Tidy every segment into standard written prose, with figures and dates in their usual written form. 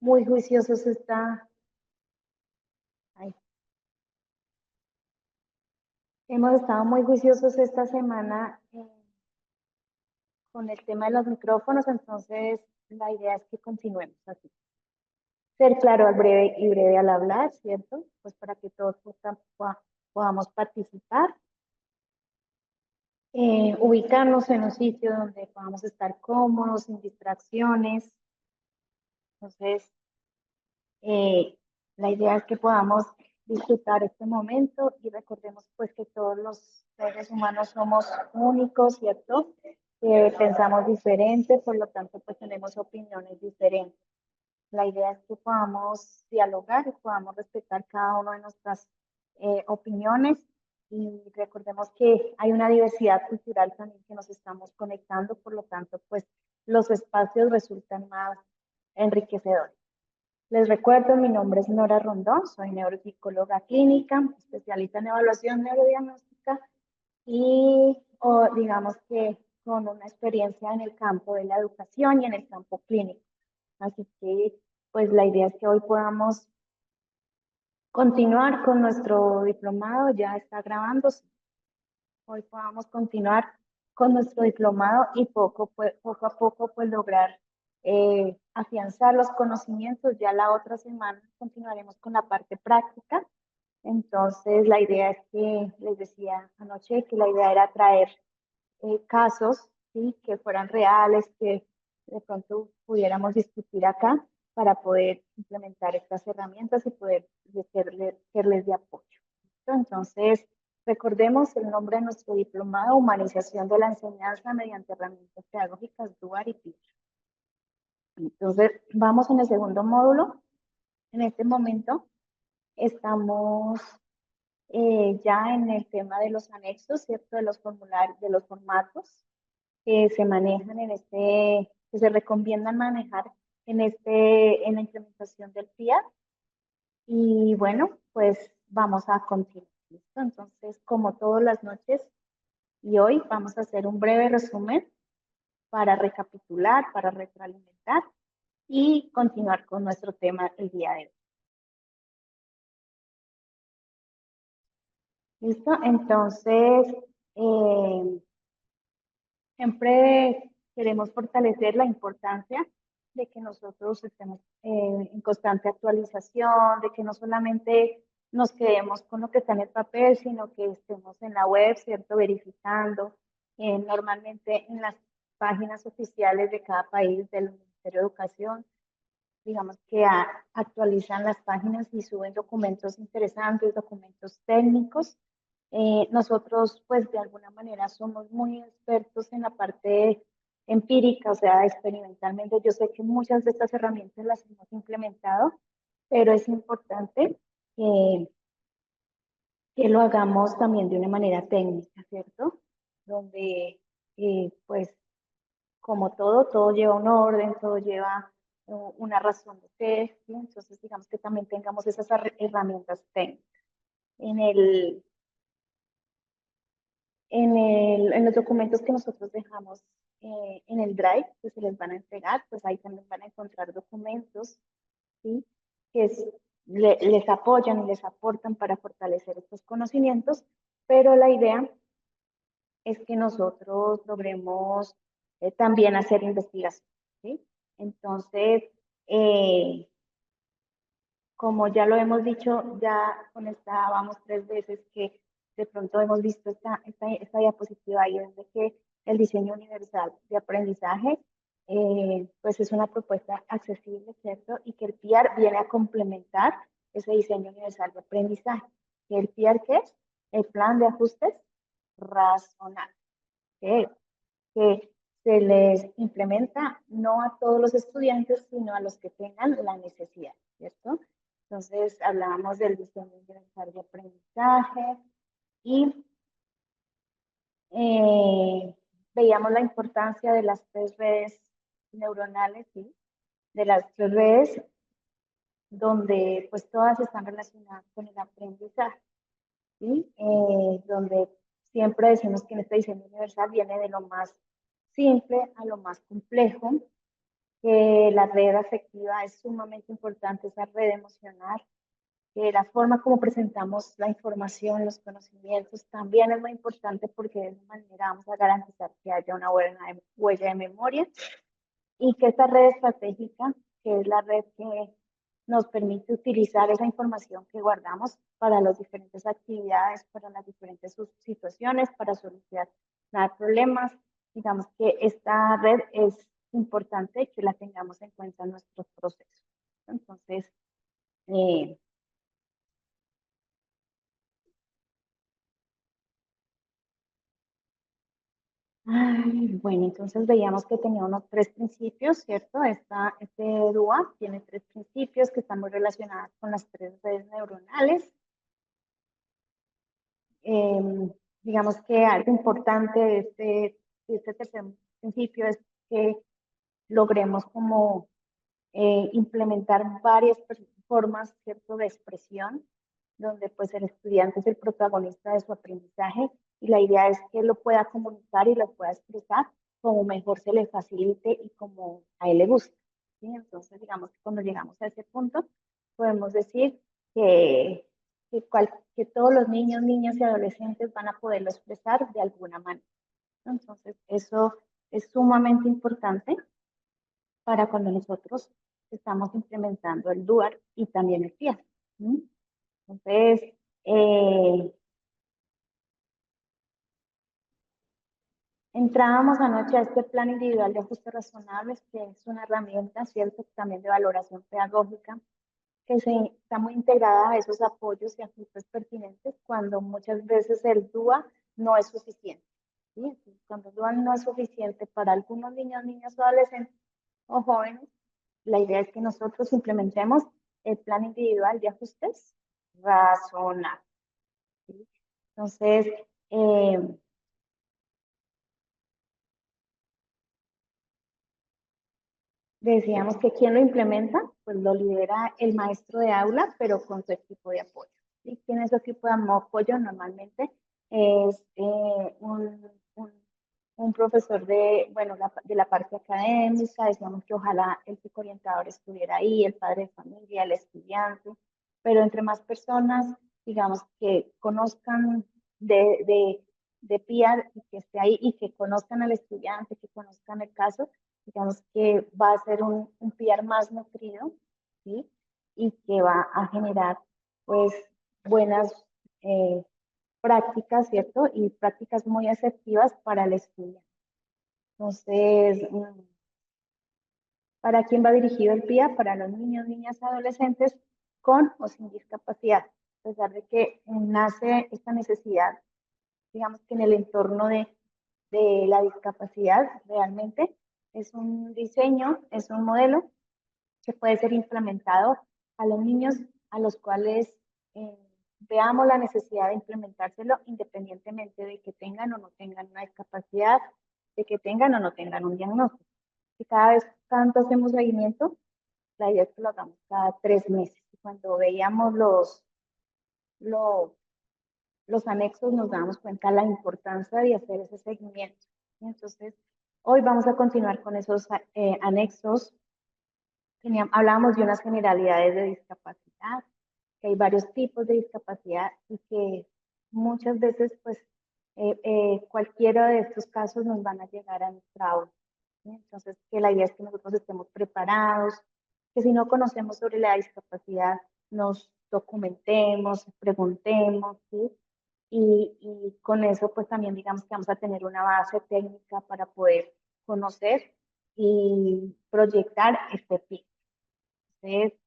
muy juiciosos ay, hemos estado muy juiciosos esta semana con el tema de los micrófonos, entonces la idea es que continuemos así. Ser claro al breve y breve al hablar, ¿cierto? Pues para que todos podamos participar. Ubicarnos en un sitio donde podamos estar cómodos, sin distracciones. Entonces, la idea es que podamos disfrutar este momento y recordemos pues que todos los seres humanos somos únicos, ¿cierto? Pensamos diferente, por lo tanto pues tenemos opiniones diferentes. La idea es que podamos dialogar y podamos respetar cada una de nuestras opiniones y recordemos que hay una diversidad cultural también que nos estamos conectando, por lo tanto pues los espacios resultan más enriquecedores. Les recuerdo, mi nombre es Nora Rondón, soy neuropsicóloga clínica, especialista en evaluación neurodiagnóstica y digamos que con una experiencia en el campo de la educación y en el campo clínico. Así que, pues la idea es que hoy podamos continuar con nuestro diplomado, ya está grabándose. Hoy podamos continuar con nuestro diplomado y poco a poco pues lograr afianzar los conocimientos. Ya la otra semana continuaremos con la parte práctica. Entonces la idea es que, les decía anoche, que la idea era traer casos, ¿sí? Que fueran reales, que de pronto pudiéramos discutir acá para poder implementar estas herramientas y poder serles de apoyo. Entonces, recordemos el nombre de nuestro diplomado, Humanización de la Enseñanza mediante herramientas pedagógicas DUAR y PIR. Entonces, vamos en el segundo módulo. En este momento estamos ya en el tema de los anexos, ¿cierto? De los formularios, de los formatos que se manejan que se recomiendan manejar en la implementación del PIA. Y bueno, pues vamos a continuar. ¿Listo? Entonces, como todas las noches y hoy, vamos a hacer un breve resumen para recapitular, para retroalimentar y continuar con nuestro tema el día de hoy. ¿Listo? Entonces, eh, siempre queremos fortalecer la importancia de que nosotros estemos en constante actualización, de que no solamente nos quedemos con lo que está en el papel, sino que estemos en la web, ¿cierto? Verificando. Normalmente en las páginas oficiales de cada país del Ministerio de Educación, digamos que actualizan las páginas y suben documentos interesantes, documentos técnicos. Nosotros, pues de alguna manera, somos muy expertos en la parte empírica, o sea, experimentalmente. Yo sé que muchas de estas herramientas las hemos implementado, pero es importante que lo hagamos también de una manera técnica, ¿cierto? Donde, pues, como todo lleva un orden, todo lleva una razón de ser, ¿sí? Entonces, digamos que también tengamos esas herramientas técnicas. En el, en los documentos que nosotros dejamos en el Drive, que se les van a entregar, pues ahí también van a encontrar documentos, ¿sí? Que les apoyan y les aportan para fortalecer estos conocimientos, pero la idea es que nosotros logremos también hacer investigación, ¿sí? Entonces, eh, como ya lo hemos dicho, ya con esta vamos 3 veces que de pronto hemos visto esta diapositiva y es de que el diseño universal de aprendizaje pues es una propuesta accesible, ¿cierto? Y que el PIAR viene a complementar ese diseño universal de aprendizaje. ¿Y el PIAR qué es? El plan de ajustes razonables, que se les implementa no a todos los estudiantes, sino a los que tengan la necesidad, ¿cierto? Entonces, hablábamos del diseño universal de aprendizaje y veíamos la importancia de las 3 redes neuronales, ¿sí? De las 3 redes donde pues todas están relacionadas con el aprendizaje, ¿sí? Donde siempre decimos que en este diseño universal viene de lo más simple a lo más complejo, que la red afectiva es sumamente importante, esa red emocional, que la forma como presentamos la información, los conocimientos, también es muy importante porque de esa manera vamos a garantizar que haya una buena huella de memoria y que esta red estratégica, que es la red que nos permite utilizar esa información que guardamos para las diferentes actividades, para las diferentes situaciones, para solucionar problemas. Digamos que esta red es importante que la tengamos en cuenta en nuestros procesos. Entonces, eh, bueno, entonces veíamos que tenía unos tres principios, ¿cierto? Este DUA tiene tres principios que están muy relacionados con las tres redes neuronales. Digamos que algo importante de este tercer principio es que logremos como implementar varias formas, ¿cierto?, de expresión, donde pues el estudiante es el protagonista de su aprendizaje y la idea es que lo pueda comunicar y lo pueda expresar como mejor se le facilite y como a él le gusta. ¿Sí? Entonces, digamos que cuando llegamos a ese punto, podemos decir que, que todos los niños, niñas y adolescentes van a poderlo expresar de alguna manera. Entonces, eso es sumamente importante para cuando nosotros estamos implementando el DUAR y también el PIA. Entonces, eh, entrábamos anoche a este plan individual de ajustes razonables, que es una herramienta, ¿cierto?, también de valoración pedagógica, que está muy integrada a esos apoyos y ajustes pertinentes cuando muchas veces el DUA no es suficiente. ¿Sí? Cuando el DUA no es suficiente para algunos niños, niñas o adolescentes o jóvenes, la idea es que nosotros implementemos el plan individual de ajustes razonables. ¿Sí? Entonces, eh, decíamos que quien lo implementa, pues lo lidera el maestro de aula, pero con su equipo de apoyo. ¿Y quién es su equipo de apoyo? Normalmente es un profesor de, bueno, de la parte académica, decíamos que ojalá el psicoorientador estuviera ahí, el padre de familia, el estudiante, pero entre más personas, digamos, que conozcan de PIAR y que esté ahí y que conozcan al estudiante, que conozcan el caso, digamos que va a ser un PR más nutrido, ¿sí? Y que va a generar, pues, buenas eh, prácticas, ¿cierto? Y prácticas muy efectivas para el estudiante. Entonces, ¿para quién va dirigido el PIA? Para los niños, niñas y adolescentes con o sin discapacidad. A pesar de que nace esta necesidad, digamos que en el entorno de la discapacidad, realmente es un diseño, es un modelo que puede ser implementado a los niños a los cuales eh, veamos la necesidad de implementárselo independientemente de que tengan o no tengan una discapacidad, de que tengan o no tengan un diagnóstico. Si cada vez tanto hacemos seguimiento, la idea es que lo hagamos cada 3 meses. Y cuando veíamos los, los anexos nos damos cuenta de la importancia de hacer ese seguimiento. Entonces, hoy vamos a continuar con esos anexos. Hablábamos de unas generalidades de discapacidad, que hay varios tipos de discapacidad y que muchas veces, pues, cualquiera de estos casos nos van a llegar a nuestra aula. ¿Sí? Entonces, que la idea es que nosotros estemos preparados, que si no conocemos sobre la discapacidad, nos documentemos, preguntemos, ¿sí? Y con eso, pues también digamos que vamos a tener una base técnica para poder conocer y proyectar este PIB. Entonces,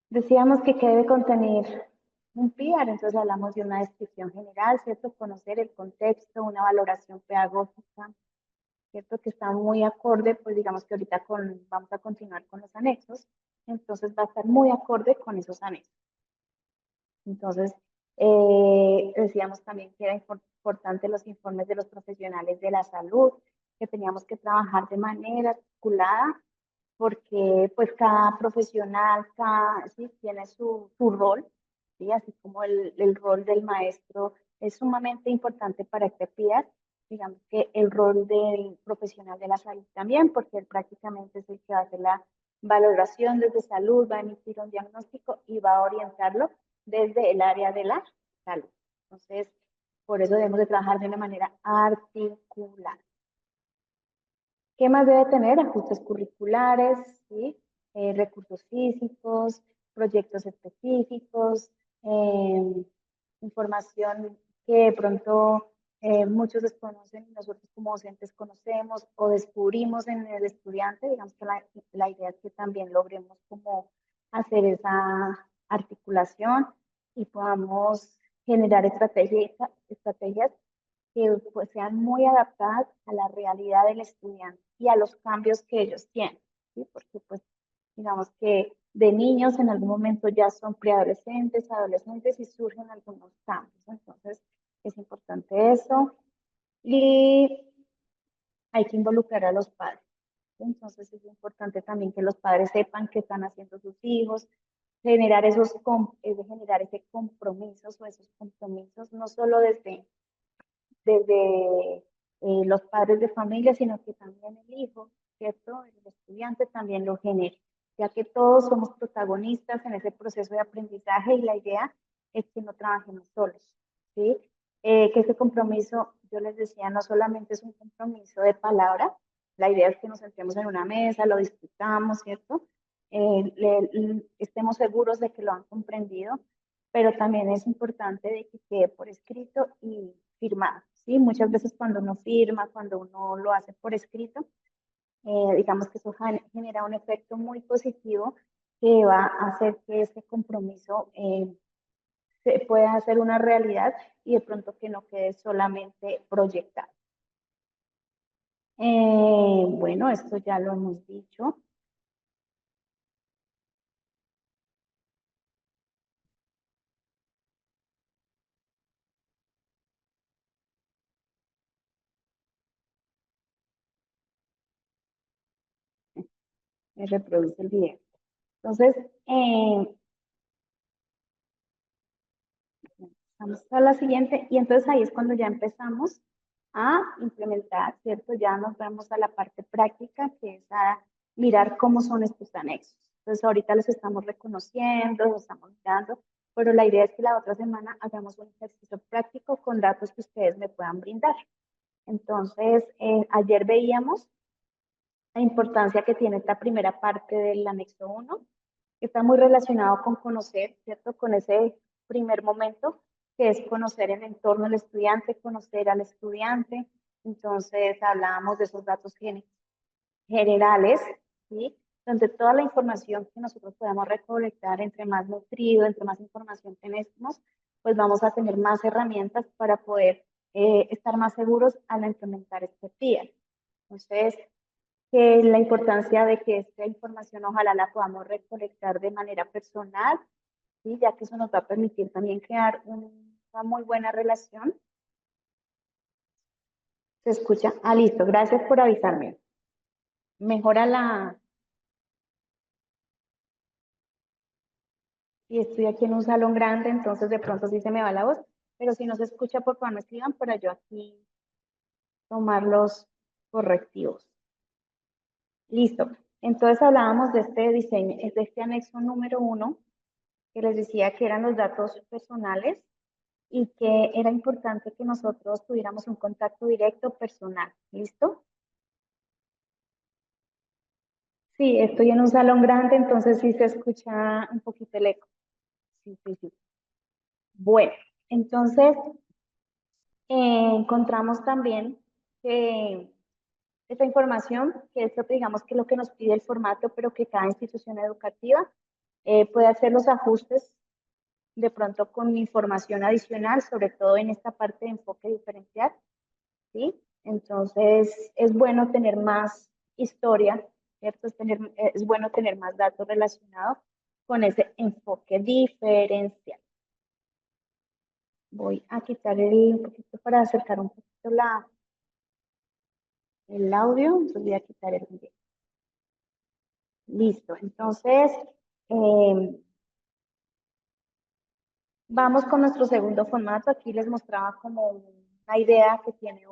decíamos que debe contener un PIAR, entonces hablamos de una descripción general, ¿cierto? Conocer el contexto, una valoración pedagógica, ¿cierto? Que está muy acorde, pues digamos que ahorita vamos a continuar con los anexos, entonces va a estar muy acorde con esos anexos. Entonces, decíamos también que era importante los informes de los profesionales de la salud, que teníamos que trabajar de manera articulada porque pues cada profesional ¿sí? Tiene su rol, ¿sí? Así como el rol del maestro es sumamente importante para este PIAR, digamos que el rol del profesional de la salud también, porque él prácticamente es el que va a hacer la valoración desde salud, va a emitir un diagnóstico y va a orientarlo desde el área de la salud. Entonces, por eso debemos de trabajar de una manera articular. ¿Qué más debe tener? Ajustes curriculares, ¿sí? Recursos físicos, proyectos específicos, información que de pronto muchos desconocen y nosotros como docentes conocemos o descubrimos en el estudiante. Digamos que la idea es que también logremos como hacer esa articulación y podamos generar estrategias que pues, sean muy adaptadas a la realidad del estudiante y a los cambios que ellos tienen, ¿sí? Porque pues digamos que de niños en algún momento ya son preadolescentes, adolescentes y surgen algunos cambios. Entonces es importante eso y hay que involucrar a los padres. Entonces es importante también que los padres sepan qué están haciendo sus hijos, generar generar ese compromisos o esos compromisos, no solo desde los padres de familia, sino que también el hijo, ¿cierto? El estudiante también lo genera, ya que todos somos protagonistas en ese proceso de aprendizaje y la idea es que no trabajemos solos, ¿sí? Que ese compromiso, yo les decía, no solamente es un compromiso de palabra, la idea es que nos sentemos en una mesa, lo discutamos, ¿cierto? Estemos seguros de que lo han comprendido, pero también es importante de que quede por escrito y firmado, ¿sí? Muchas veces cuando uno firma, cuando uno lo hace por escrito, digamos que eso genera un efecto muy positivo que va a hacer que ese compromiso se pueda hacer una realidad y de pronto que no quede solamente proyectado. Bueno, esto ya lo hemos dicho. Me reproduce el video. Entonces, vamos a la siguiente y entonces ahí es cuando ya empezamos a implementar, ¿cierto? Ya nos vamos a la parte práctica, que es a mirar cómo son estos anexos. Entonces ahorita los estamos reconociendo, los estamos mirando, pero la idea es que la otra semana hagamos un ejercicio práctico con datos que ustedes me puedan brindar. Entonces, ayer veíamos la importancia que tiene esta primera parte del anexo 1, que está muy relacionado con conocer, ¿cierto? Con ese primer momento, que es conocer el entorno del estudiante, conocer al estudiante. Entonces, hablábamos de esos datos generales, ¿sí? Donde toda la información que nosotros podamos recolectar, entre más nutrido, entre más información tenemos, pues vamos a tener más herramientas para poder estar más seguros al implementar este PIA. Entonces, que la importancia de que esta información ojalá la podamos recolectar de manera personal, ¿sí? Ya que eso nos va a permitir también crear una muy buena relación. ¿Se escucha? Ah, listo, gracias por avisarme. Mejora la... Y estoy aquí en un salón grande, entonces de pronto sí se me va la voz, pero si no se escucha, por favor me escriban para yo aquí tomar los correctivos. Listo. Entonces hablábamos de este diseño, de este anexo número 1, que les decía que eran los datos personales y que era importante que nosotros tuviéramos un contacto directo personal. ¿Listo? Sí, estoy en un salón grande, entonces sí se escucha un poquito el eco. Sí, sí, sí. Bueno, entonces encontramos también que esta información, que esto digamos que es lo que nos pide el formato, pero que cada institución educativa puede hacer los ajustes de pronto con información adicional, sobre todo en esta parte de enfoque diferencial, ¿sí? Entonces, es bueno tener más historia, ¿cierto? Es bueno tener más datos relacionados con ese enfoque diferencial. Voy a quitar un poquito para acercar un poquito el audio, entonces voy a quitar el video. Listo, entonces vamos con nuestro segundo formato. Aquí les mostraba como una idea que tiene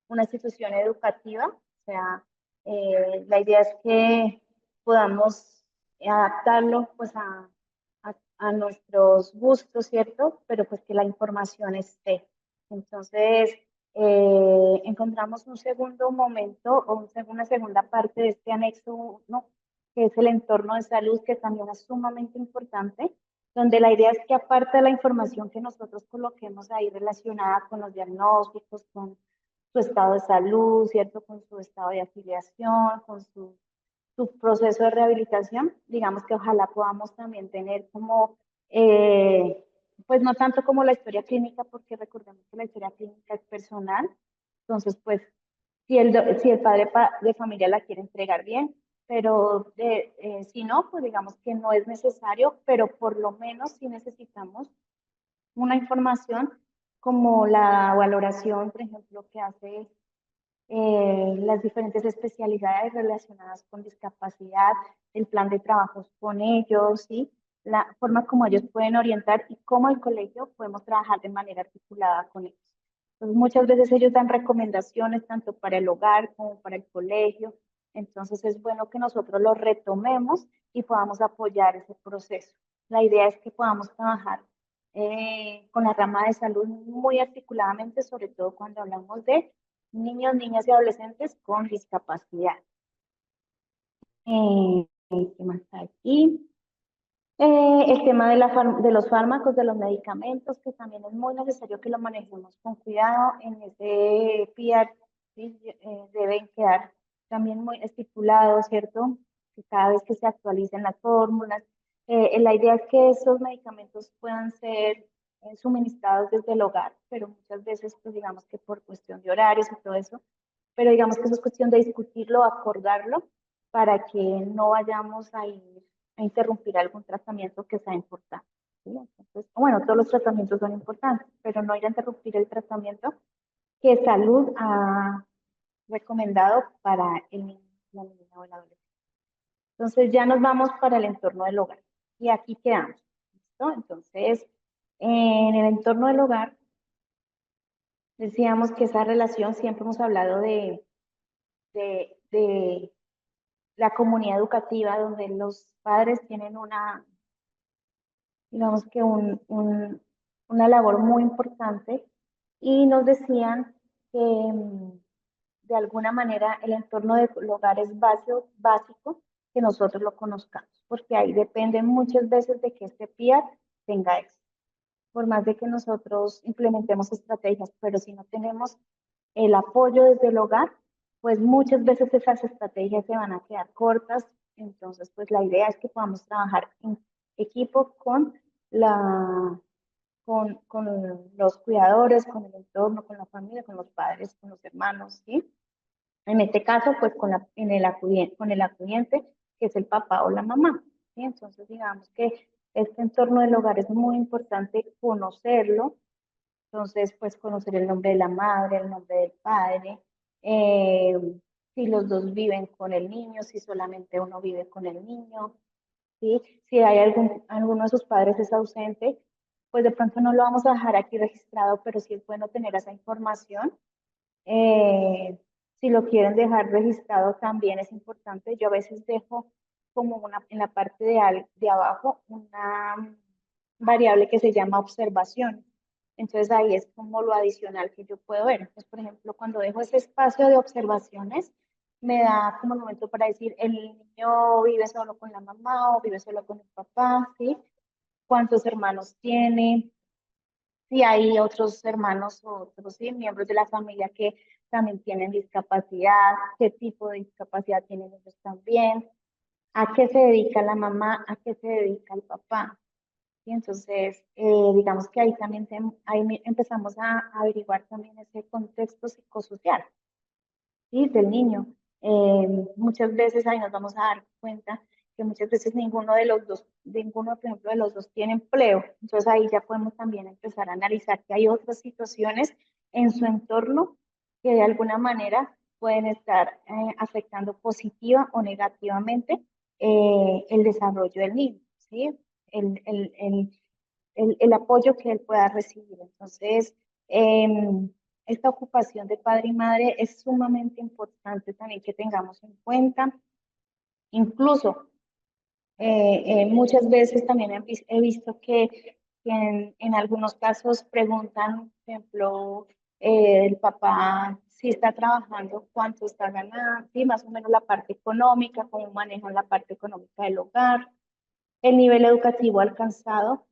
una institución educativa, o sea, la idea es que podamos adaptarlo pues a nuestros gustos, ¿cierto? Pero pues que la información esté. Entonces, encontramos un segundo momento o una segunda parte de este anexo, ¿no? Que es el entorno de salud, que también es sumamente importante, donde la idea es que aparte de la información que nosotros coloquemos ahí relacionada con los diagnósticos, con su estado de salud, ¿cierto? Con su estado de afiliación, con su proceso de rehabilitación, digamos que ojalá podamos también tener como, pues no tanto como la historia clínica, porque recordemos que la historia clínica es personal, entonces pues si el padre de familia la quiere entregar bien, pero si no, pues digamos que no es necesario, pero por lo menos sí necesitamos una información como la valoración, por ejemplo, que hace las diferentes especialidades relacionadas con discapacidad, el plan de trabajos con ellos, ¿sí? La forma como ellos pueden orientar y cómo el colegio podemos trabajar de manera articulada con ellos. Entonces, muchas veces ellos dan recomendaciones tanto para el hogar como para el colegio. Entonces, es bueno que nosotros lo retomemos y podamos apoyar ese proceso. La idea es que podamos trabajar con la rama de salud muy articuladamente, sobre todo cuando hablamos de niños, niñas y adolescentes con discapacidad. ¿Qué más está aquí? El tema de los fármacos, de los medicamentos, que también es muy necesario que lo manejemos con cuidado. En ese PIAR, ¿sí? Deben quedar también muy estipulados, ¿cierto? Que cada vez que se actualicen las fórmulas. La idea es que esos medicamentos puedan ser suministrados desde el hogar, pero muchas veces, pues digamos que por cuestión de horarios y todo eso, pero digamos que eso es cuestión de discutirlo, acordarlo, para que no vayamos a ir a interrumpir algún tratamiento que sea importante. ¿Sí? Entonces, bueno, todos los tratamientos son importantes, pero no ir a interrumpir el tratamiento que salud ha recomendado para el niño, la niña o el adolescente. Entonces ya nos vamos para el entorno del hogar y aquí quedamos. ¿Listo? Entonces, en el entorno del hogar, decíamos que esa relación, siempre hemos hablado de la comunidad educativa, donde los padres tienen digamos que una labor muy importante, y nos decían que de alguna manera el entorno del hogar es básico que nosotros lo conozcamos, porque ahí depende muchas veces de que este PIAR tenga éxito. Por más de que nosotros implementemos estrategias, pero si no tenemos el apoyo desde el hogar, pues muchas veces esas estrategias se van a quedar cortas. Entonces, pues la idea es que podamos trabajar en equipo con los cuidadores, con el entorno, con la familia, con los padres, con los hermanos, ¿sí? En este caso, pues con el acudiente, que es el papá o la mamá, ¿sí? Entonces, digamos que este entorno del hogar es muy importante conocerlo. Entonces, pues conocer el nombre de la madre, el nombre del padre, eh, si los dos viven con el niño, si solamente uno vive con el niño, ¿sí? Si hay alguno de sus padres es ausente, pues de pronto no lo vamos a dejar aquí registrado, pero sí es bueno tener esa información. Eh, si lo quieren dejar registrado también es importante. Yo a veces dejo como en la parte de abajo una variable que se llama observación. Entonces ahí es como lo adicional que yo puedo ver. Entonces, por ejemplo, cuando dejo ese espacio de observaciones, me da como el momento para decir, el niño vive solo con la mamá o vive solo con el papá, ¿sí? ¿Cuántos hermanos tiene? Si hay otros hermanos o otros, ¿sí? Miembros de la familia que también tienen discapacidad, qué tipo de discapacidad tienen ellos también, a qué se dedica la mamá, a qué se dedica el papá. Y entonces, digamos que ahí también empezamos a averiguar también ese contexto psicosocial, ¿sí? Del niño. Muchas veces ahí nos vamos a dar cuenta que muchas veces ninguno, por ejemplo, de los dos tiene empleo. Entonces ahí ya podemos también empezar a analizar que hay otras situaciones en su entorno que de alguna manera pueden estar afectando positiva o negativamente el desarrollo del niño, ¿sí? El, el apoyo que él pueda recibir. Entonces, esta ocupación de padre y madre es sumamente importante también que tengamos en cuenta. Incluso muchas veces también he visto que en algunos casos preguntan, por ejemplo, el papá si está trabajando, cuánto está ganando, sí, más o menos la parte económica, cómo manejan la parte económica del hogar, el nivel educativo alcanzado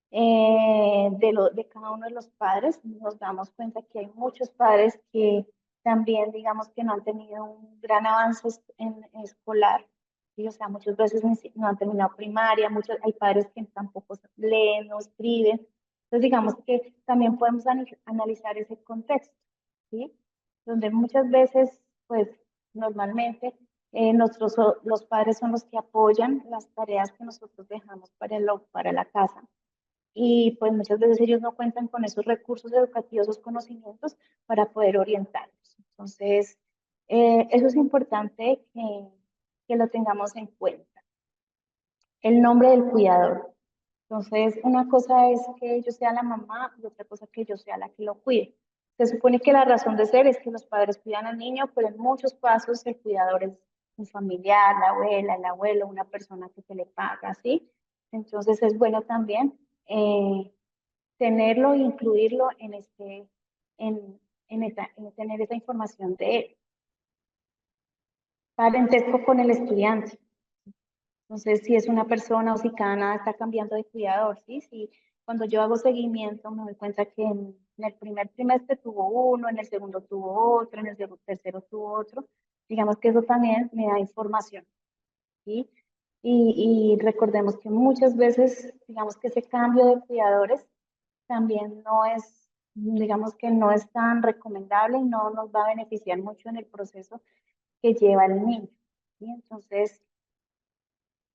de cada uno de los padres. Nos damos cuenta que hay muchos padres que también, digamos, que no han tenido un gran avance en escolar. ¿Sí? O sea, muchas veces no han terminado primaria, hay padres que tampoco leen o escriben. Entonces, digamos que también podemos analizar ese contexto, ¿sí? Donde muchas veces, pues, normalmente los padres son los que apoyan las tareas que nosotros dejamos para la casa y pues muchas veces ellos no cuentan con esos recursos educativos, esos conocimientos para poder orientarlos. Entonces, eso es importante que lo tengamos en cuenta. El nombre del cuidador. Entonces, una cosa es que yo sea la mamá y otra cosa que yo sea la que lo cuide. Se supone que la razón de ser es que los padres cuidan al niño, pero en muchos casos el cuidador es un familiar, la abuela, el abuelo, una persona que se le paga, ¿sí? Entonces es bueno también tenerlo e incluirlo en, en tener esa información de él. Parentesco con el estudiante. Entonces, si es una persona o si cada nada está cambiando de cuidador, ¿sí? Si cuando yo hago seguimiento me doy cuenta que en el primer trimestre tuvo uno, en el segundo tuvo otro, en el tercero tuvo otro, digamos que eso también me da información, ¿sí? Y recordemos que muchas veces, digamos que ese cambio de cuidadores también no es, digamos que no es tan recomendable y no nos va a beneficiar mucho en el proceso que lleva el niño. ¿Sí? Entonces,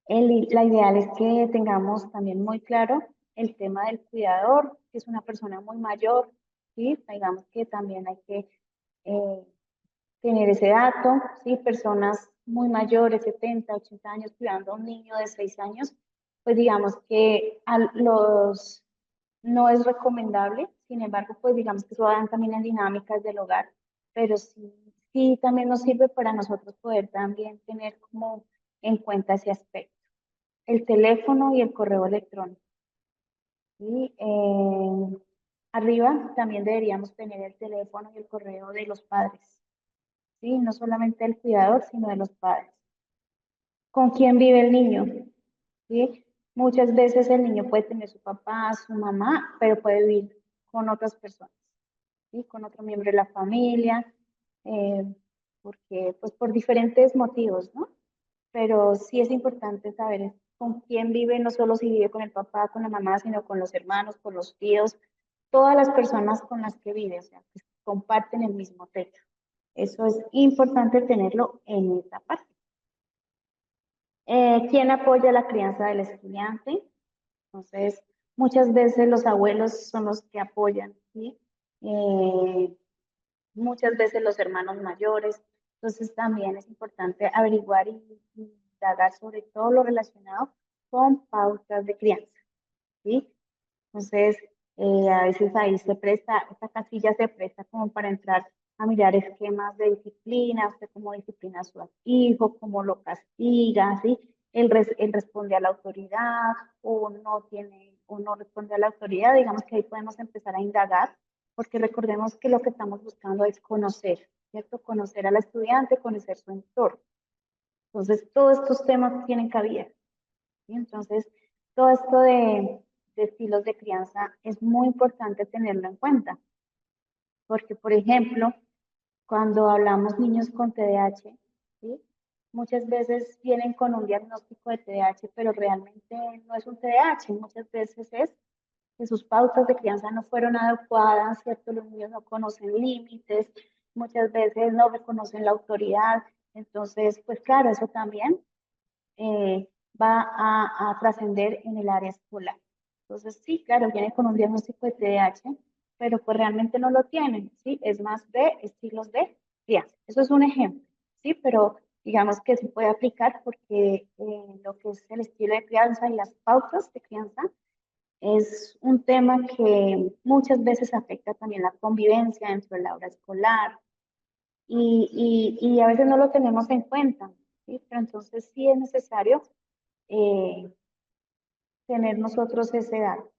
la ideal es que tengamos también muy claro el tema del cuidador, que es una persona muy mayor, ¿sí? Digamos que también hay que eh, tener ese dato, ¿sí? Personas muy mayores, 70, 80 años, cuidando a un niño de 6 años, pues digamos que no es recomendable, sin embargo, pues digamos que eso va también en dinámicas del hogar, pero sí, sí también nos sirve para nosotros poder también tener como en cuenta ese aspecto. El teléfono y el correo electrónico. Y arriba también deberíamos tener el teléfono y el correo de los padres, ¿sí? No solamente del cuidador, sino de los padres. ¿Con quién vive el niño? ¿Sí? Muchas veces el niño puede tener su papá, su mamá, pero puede vivir con otras personas, ¿sí? Con otro miembro de la familia, eh, porque, pues por diferentes motivos, ¿no? Pero sí es importante saber con quién vive, no solo si vive con el papá, con la mamá, sino con los hermanos, con los tíos, todas las personas con las que vive, o sea, que comparten el mismo techo. Eso es importante tenerlo en esta parte. ¿Quién apoya la crianza del estudiante? Entonces, muchas veces los abuelos son los que apoyan, ¿sí? Muchas veces los hermanos mayores. Entonces, también es importante averiguar y indagar sobre todo lo relacionado con pautas de crianza, ¿sí? Entonces, a veces ahí esta casilla se presta como para entrar a mirar esquemas de disciplina, usted cómo disciplina a su hijo, cómo lo castiga, ¿sí? Él responde a la autoridad o no responde a la autoridad, digamos que ahí podemos empezar a indagar, porque recordemos que lo que estamos buscando es conocer, ¿cierto? Conocer al estudiante, conocer su entorno. Entonces, todos estos temas tienen cabida, ¿sí? Entonces, todo esto de estilos de crianza es muy importante tenerlo en cuenta, porque, por ejemplo, cuando hablamos niños con TDAH, ¿sí? Muchas veces vienen con un diagnóstico de TDAH, pero realmente no es un TDAH, muchas veces es que sus pautas de crianza no fueron adecuadas, ¿cierto? Los niños no conocen límites, muchas veces no reconocen la autoridad, entonces, pues claro, eso también va a trascender en el área escolar. Entonces, sí, claro, viene con un diagnóstico de TDAH, pero pues realmente no lo tienen, ¿sí? Es más de estilos de crianza. Eso es un ejemplo, ¿sí? Pero digamos que se puede aplicar porque lo que es el estilo de crianza y las pautas de crianza Es un tema que muchas veces afecta también la convivencia dentro de la hora escolar y a veces no lo tenemos en cuenta, ¿sí? Pero entonces sí es necesario eh, tener nosotros ese dato.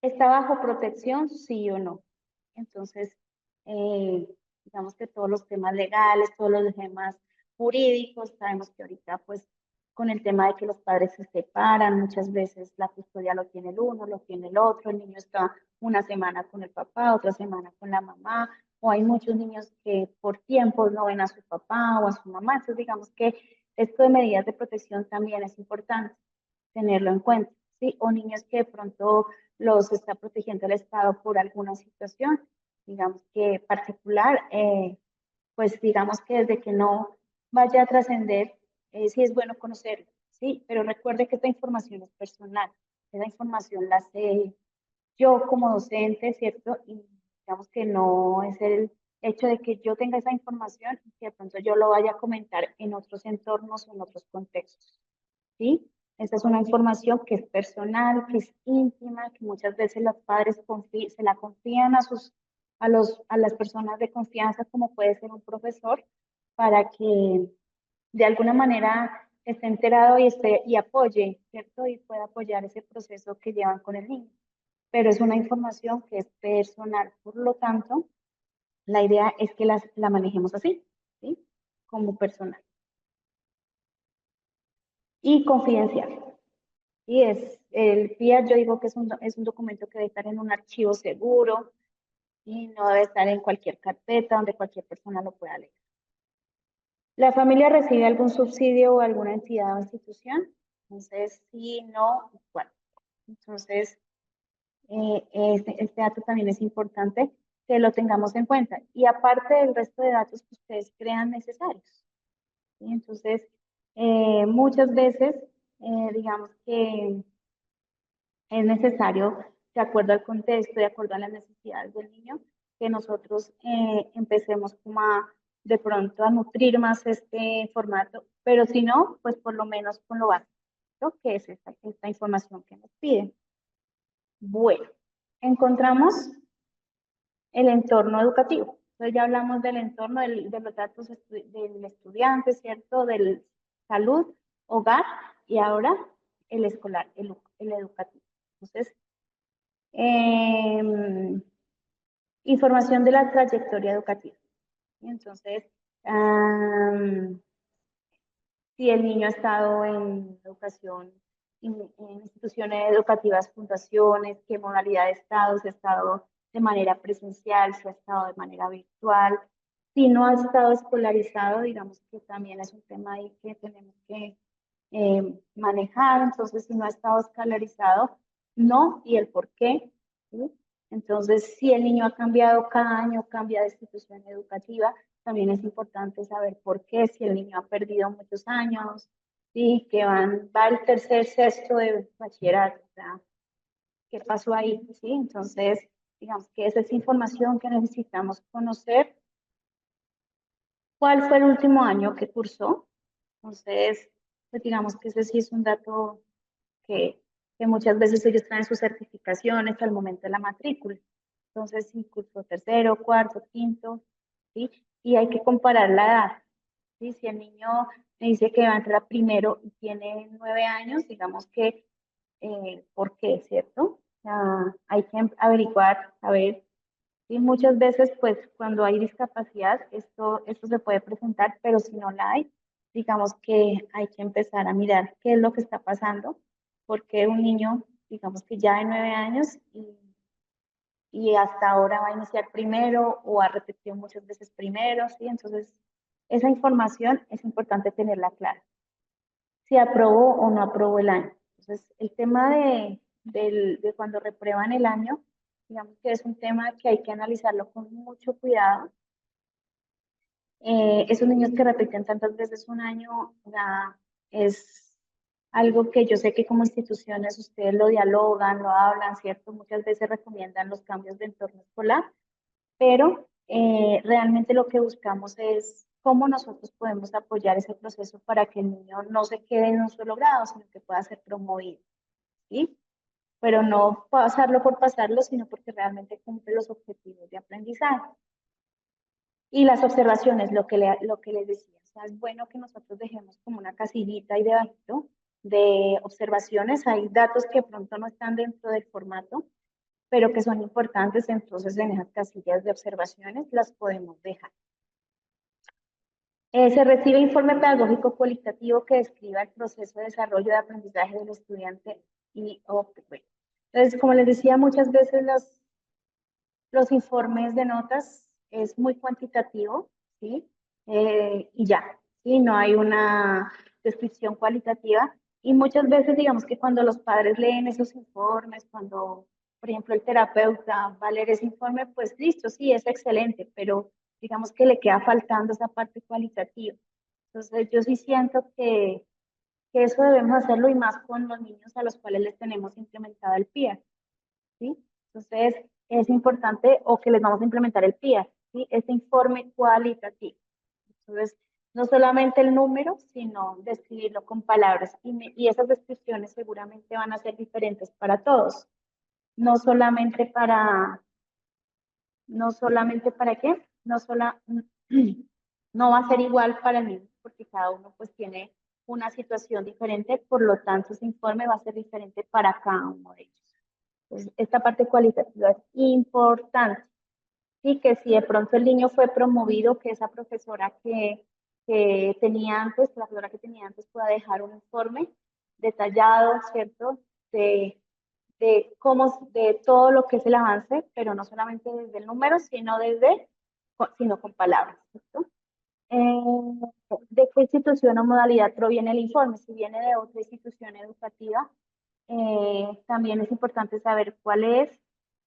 ¿Está bajo protección, sí o no? Entonces, eh, digamos que todos los temas legales, todos los temas jurídicos, sabemos que ahorita pues con el tema de que los padres se separan, muchas veces la custodia lo tiene el uno, lo tiene el otro, el niño está una semana con el papá, otra semana con la mamá, o hay muchos niños que por tiempos no ven a su papá o a su mamá, entonces digamos que esto de medidas de protección también es importante tenerlo en cuenta, ¿sí? O niños que de pronto los está protegiendo el Estado por alguna situación, digamos que particular, pues digamos que desde que no vaya a trascender, sí es bueno conocerlo, ¿sí? Pero recuerde que esta información es personal, esa información la sé yo como docente, ¿cierto? Y digamos que no es el hecho de que yo tenga esa información y que de pronto yo lo vaya a comentar en otros entornos o en otros contextos. ¿Sí? Esa es una información que es personal, que es íntima, que muchas veces los padres se la confían a las personas de confianza, como puede ser un profesor, para que de alguna manera esté enterado y apoye, ¿cierto? Y pueda apoyar ese proceso que llevan con el niño. Pero es una información que es personal, por lo tanto, la idea es que la manejemos así, ¿sí? Como personal y confidencial. Y el FIA, yo digo que es un documento que debe estar en un archivo seguro y no debe estar en cualquier carpeta donde cualquier persona lo pueda leer. ¿La familia recibe algún subsidio o alguna entidad o institución? Entonces, sí, no, bueno. Entonces, este dato también es importante que lo tengamos en cuenta. Y aparte del resto de datos que ustedes crean necesarios. ¿Sí? Entonces, muchas veces, digamos que es necesario, de acuerdo al contexto, de acuerdo a las necesidades del niño, que nosotros empecemos como de pronto a nutrir más este formato, pero si no, pues por lo menos con lo básico, ¿no? Que es esta información que nos piden. Bueno, encontramos el entorno educativo. Entonces ya hablamos del entorno de los datos del estudiante, ¿cierto? Del salud, hogar y ahora el escolar, el educativo. Entonces, eh, información de la trayectoria educativa. Entonces, si el niño ha estado en educación, en instituciones educativas, fundaciones, qué modalidad de estado, si ha estado de manera presencial, si ha estado de manera virtual, si no ha estado escolarizado, digamos que también es un tema ahí que tenemos que manejar, entonces si no ha estado escolarizado, no, y el por qué, ¿sí? Entonces, si el niño ha cambiado cada año, cambia de institución educativa, también es importante saber por qué, si el niño ha perdido muchos años, ¿sí? Que va el tercer, sexto de bachillerato, o sea, ¿qué pasó ahí? ¿Sí? Entonces, digamos que esa es información que necesitamos conocer. ¿Cuál fue el último año que cursó? Entonces, pues digamos que ese sí es un dato que, que muchas veces ellos traen sus certificaciones al momento de la matrícula. Entonces, si cursó tercero, cuarto, quinto, ¿sí? Y hay que comparar la edad, ¿sí? Si el niño me dice que va a entrar primero y tiene 9 años, digamos que, ¿por qué, cierto? O sea, hay que averiguar, a ver, y muchas veces, pues, cuando hay discapacidad, esto se puede presentar, pero si no la hay, digamos que hay que empezar a mirar qué es lo que está pasando, porque un niño, digamos que ya de 9 años y hasta ahora va a iniciar primero o ha repetido muchas veces primero, ¿sí? Entonces, esa información es importante tenerla clara. Si aprobó o no aprobó el año. Entonces, el tema de cuando reprueban el año, digamos que es un tema que hay que analizarlo con mucho cuidado. Esos niños que repiten tantas veces un año, ya es algo que yo sé que como instituciones ustedes lo dialogan, lo hablan, ¿cierto? Muchas veces recomiendan los cambios de entorno escolar, pero realmente lo que buscamos es cómo nosotros podemos apoyar ese proceso para que el niño no se quede en un solo grado, sino que pueda ser promovido, ¿sí? pero no pasarlo por pasarlo, sino porque realmente cumple los objetivos de aprendizaje. Y las observaciones, lo que les decía, o sea, es bueno que nosotros dejemos como una casillita ahí debajito de observaciones. Hay datos que de pronto no están dentro del formato, pero que son importantes, entonces en esas casillas de observaciones las podemos dejar. Se recibe informe pedagógico cualitativo que describa el proceso de desarrollo de aprendizaje del estudiante y bueno. Entonces, como les decía, muchas veces los informes de notas es muy cuantitativo, ¿sí? Y ya, ¿sí? No hay una descripción cualitativa. Y muchas veces, digamos que cuando los padres leen esos informes, cuando, por ejemplo, el terapeuta va a leer ese informe, pues listo, sí, es excelente, pero digamos que le queda faltando esa parte cualitativa. Entonces, yo sí siento que eso debemos hacerlo y más con los niños a los cuales les tenemos implementado el PIA. ¿Sí? Entonces, es importante o que les vamos a implementar el PIA, ¿sí? Este informe cualitativo. Entonces, no solamente el número, sino describirlo con palabras. Y esas descripciones seguramente van a ser diferentes para todos. No solamente para qué, no va a ser igual para el niño, porque cada uno pues tiene una situación diferente, por lo tanto, ese informe va a ser diferente para cada uno de ellos. Pues esta parte cualitativa es importante. Y que si de pronto el niño fue promovido, que esa profesora que tenía antes, la profesora que tenía antes pueda dejar un informe detallado, ¿cierto? De, de todo lo que es el avance, pero no solamente desde el número, sino con palabras, ¿cierto? ¿De qué institución o modalidad proviene el informe? Si viene de otra institución educativa, también es importante saber cuál es,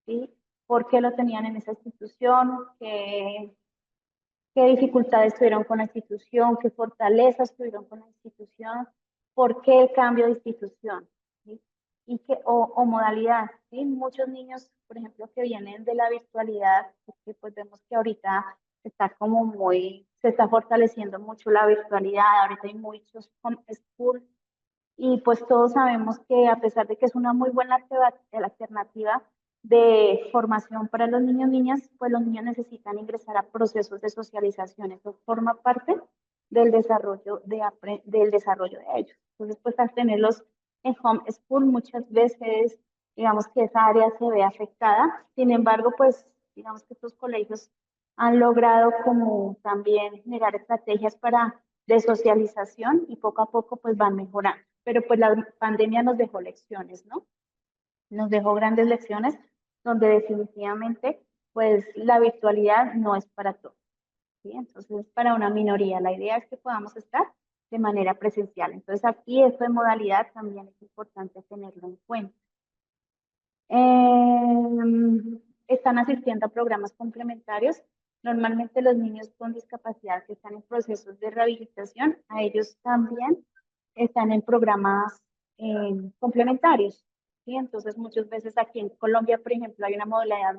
¿sí? ¿Por qué lo tenían en esa institución? ¿Qué dificultades tuvieron con la institución? ¿Qué fortalezas tuvieron con la institución? ¿Por qué el cambio de institución? ¿Sí? O modalidad, ¿sí? Muchos niños, por ejemplo, que vienen de la virtualidad, porque pues vemos que ahorita se está fortaleciendo mucho la virtualidad, ahorita hay muchos homeschool, y pues todos sabemos que a pesar de que es una muy buena alternativa de formación para los niños y niñas, pues los niños necesitan ingresar a procesos de socialización. Eso forma parte del desarrollo de ellos. Entonces, pues al tenerlos en homeschool, muchas veces, digamos que esa área se ve afectada. Sin embargo, pues digamos que estos colegios han logrado como también generar estrategias de socialización y poco a poco pues van mejorando. Pero pues la pandemia nos dejó lecciones, ¿no? Nos dejó grandes lecciones donde definitivamente pues la virtualidad no es para todos, ¿sí? Entonces es para una minoría. La idea es que podamos estar de manera presencial. Entonces aquí esto de modalidad también es importante tenerlo en cuenta. Están asistiendo a programas complementarios. Normalmente los niños con discapacidad que están en procesos de rehabilitación, a ellos también están en programas complementarios. ¿Sí? Entonces muchas veces aquí en Colombia, por ejemplo, hay una modalidad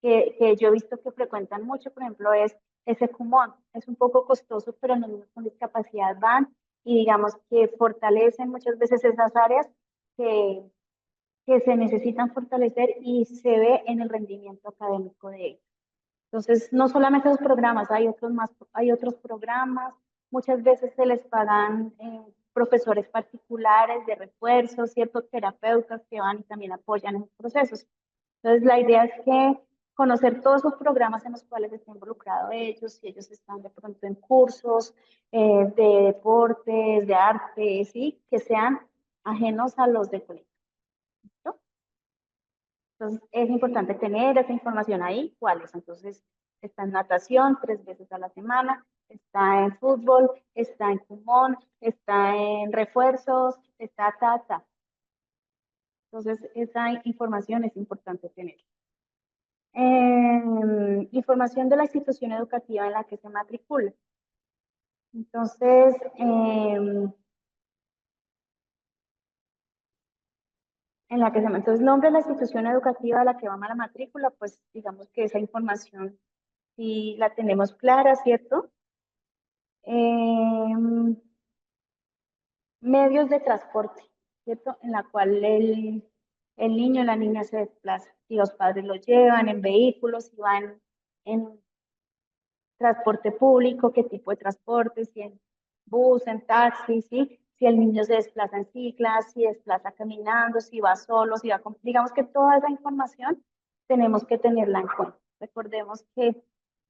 que yo he visto que frecuentan mucho, por ejemplo, es ese Kumon. Es un poco costoso, pero los niños con discapacidad van y digamos que fortalecen muchas veces esas áreas que se necesitan fortalecer y se ve en el rendimiento académico de ellos. Entonces, no solamente los programas, hay otros programas, muchas veces se les pagan profesores particulares de refuerzo, ciertos terapeutas que van y también apoyan en los procesos. Entonces, la idea es que conocer todos esos programas en los cuales están involucrados ellos, si ellos están de pronto en cursos de deportes, de arte, ¿sí? Que sean ajenos a los de colegio. ¿Listo? Entonces, es importante tener esa información ahí, cuáles. Entonces, está en natación 3 veces a la semana, está en fútbol, está en pulmón, está en refuerzos, está ta. Entonces, esa información es importante tener. Información de la institución educativa en la que se matricula. Entonces, entonces, nombre de la institución educativa a la que va a la matrícula, pues digamos que esa información sí la tenemos clara, ¿cierto? Medios de transporte, ¿cierto? En la cual el niño o la niña se desplaza. Si los padres lo llevan en vehículos, si van en transporte público, qué tipo de transporte, si en bus, en taxi, ¿sí? Si el niño se desplaza en ciclas, si desplaza caminando, si va solo, si va con... Digamos que toda esa información tenemos que tenerla en cuenta. Recordemos que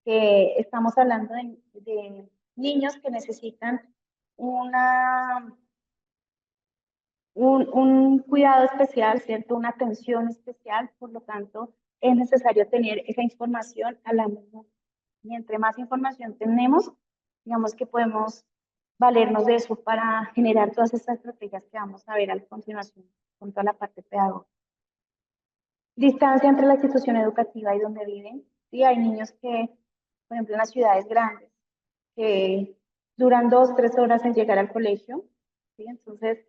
estamos hablando de niños que necesitan una, un cuidado especial, ¿cierto? Una atención especial, por lo tanto, es necesario tener esa información a la mano. Y entre más información tenemos, digamos que podemos valernos de eso para generar todas estas estrategias que vamos a ver a continuación con toda la parte pedagógica. Distancia entre la institución educativa y donde viven. Sí, hay niños que, por ejemplo, en las ciudades grandes, que duran 2, 3 horas en llegar al colegio. ¿Sí? Entonces,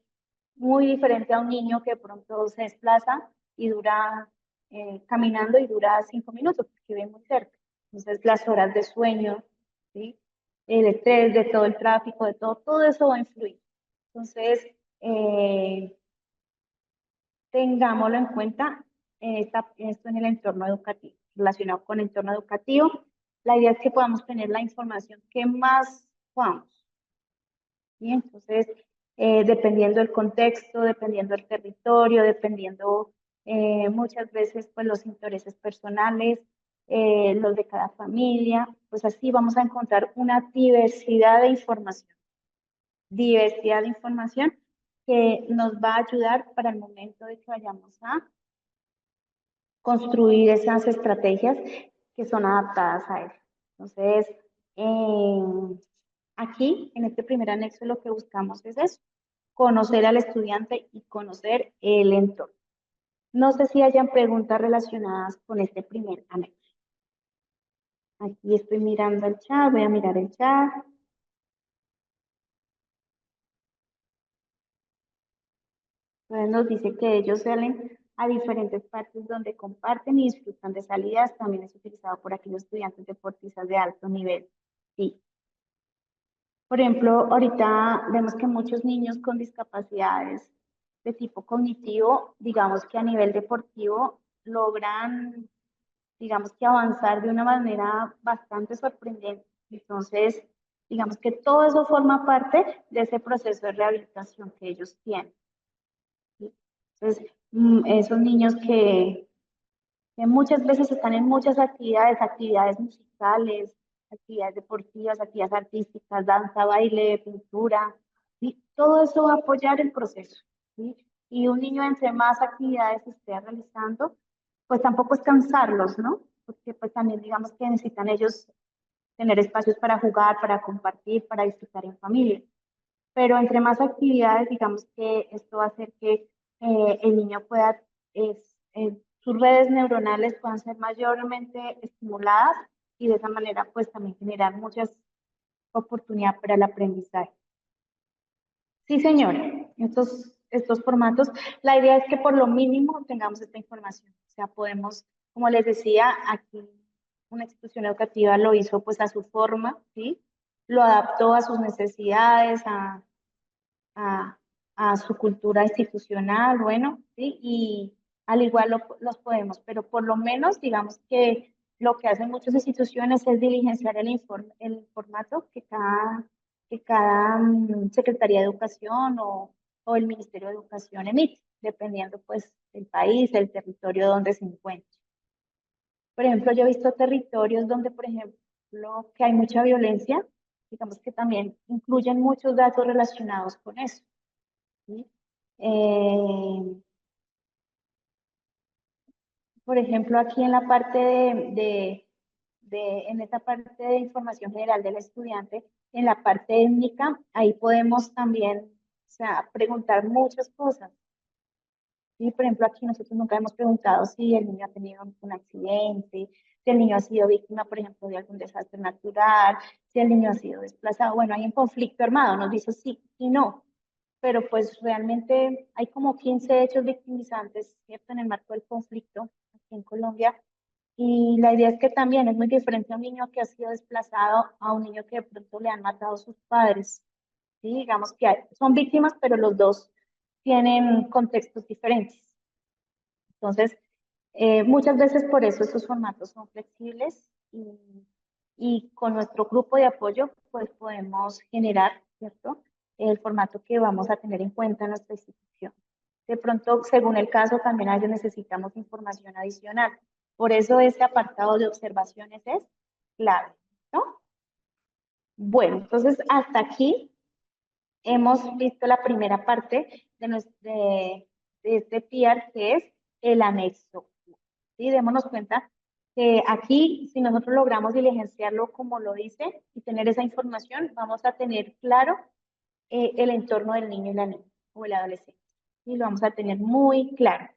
muy diferente a un niño que de pronto se desplaza y dura caminando y dura 5 minutos, porque vive muy cerca. Entonces, las horas de sueño, ¿sí? El estrés de todo el tráfico, de todo eso va a influir. Entonces, tengámoslo en cuenta esto en el entorno educativo, relacionado con el entorno educativo. La idea es que podamos tener la información que más podamos. ¿Sí? Entonces, dependiendo del contexto, dependiendo del territorio, dependiendo muchas veces pues, los intereses personales, los de cada familia, pues así vamos a encontrar una diversidad de información que nos va a ayudar para el momento de que vayamos a construir esas estrategias que son adaptadas a él. Entonces, aquí, en este primer anexo, lo que buscamos es eso, conocer al estudiante y conocer el entorno. No sé si hayan preguntas relacionadas con este primer anexo. Aquí estoy mirando el chat, voy a mirar el chat. Entonces nos dice que ellos salen a diferentes partes donde comparten y disfrutan de salidas. También es utilizado por aquellos estudiantes deportistas de alto nivel. Sí. Por ejemplo, ahorita vemos que muchos niños con discapacidades de tipo cognitivo, digamos que a nivel deportivo, logran, digamos que avanzar de una manera bastante sorprendente. Entonces, digamos que todo eso forma parte de ese proceso de rehabilitación que ellos tienen. ¿Sí? Entonces, esos niños que muchas veces están en muchas actividades, actividades musicales, actividades deportivas, actividades artísticas, danza, baile, pintura, ¿sí? Todo eso va a apoyar el proceso, ¿sí? Y un niño entre más actividades esté realizando, pues tampoco es cansarlos, ¿no? Porque pues también digamos que necesitan ellos tener espacios para jugar, para compartir, para disfrutar en familia. Pero entre más actividades, digamos que esto va a hacer que el niño pueda, sus redes neuronales puedan ser mayormente estimuladas y de esa manera pues también generar muchas oportunidades para el aprendizaje. Sí, señora, estos formatos, la idea es que por lo mínimo tengamos esta información. O sea, podemos, como les decía, aquí una institución educativa lo hizo pues a su forma, ¿sí? Lo adaptó a sus necesidades, a, a su cultura institucional, bueno, ¿sí? Y al igual los podemos, pero por lo menos digamos que lo que hacen muchas instituciones es diligenciar el formato que cada Secretaría de Educación o el Ministerio de Educación emite, dependiendo pues del país, del territorio donde se encuentre. Por ejemplo, yo he visto territorios donde, por ejemplo, que hay mucha violencia, digamos que también incluyen muchos datos relacionados con eso. ¿Sí? Eh, por ejemplo, aquí en la parte en esta parte de información general del estudiante, en la parte étnica, ahí podemos también, o sea, preguntar muchas cosas. ¿Sí? Por ejemplo, aquí nosotros nunca hemos preguntado si el niño ha tenido un accidente, si el niño ha sido víctima, por ejemplo, de algún desastre natural, si el niño ha sido desplazado. Bueno, hay un conflicto armado, nos dice sí y no, pero pues realmente hay como 15 hechos victimizantes, ¿cierto? En el marco del conflicto aquí en Colombia. Y la idea es que también es muy diferente a un niño que ha sido desplazado a un niño que de pronto le han matado a sus padres. ¿Sí? Digamos que son víctimas, pero los dos tienen contextos diferentes. Entonces, muchas veces por eso estos formatos son flexibles y con nuestro grupo de apoyo pues podemos generar, ¿cierto? El formato que vamos a tener en cuenta en nuestra institución. De pronto, según el caso, también a veces necesitamos información adicional. Por eso ese apartado de observaciones es clave, ¿no? Bueno, entonces hasta aquí hemos visto la primera parte de este PIAR, que es el anexo. ¿Sí? Démonos cuenta que aquí, si nosotros logramos diligenciarlo como lo dice y tener esa información, vamos a tener claro el entorno del niño y la niña o el adolescente. Y lo vamos a tener muy claro.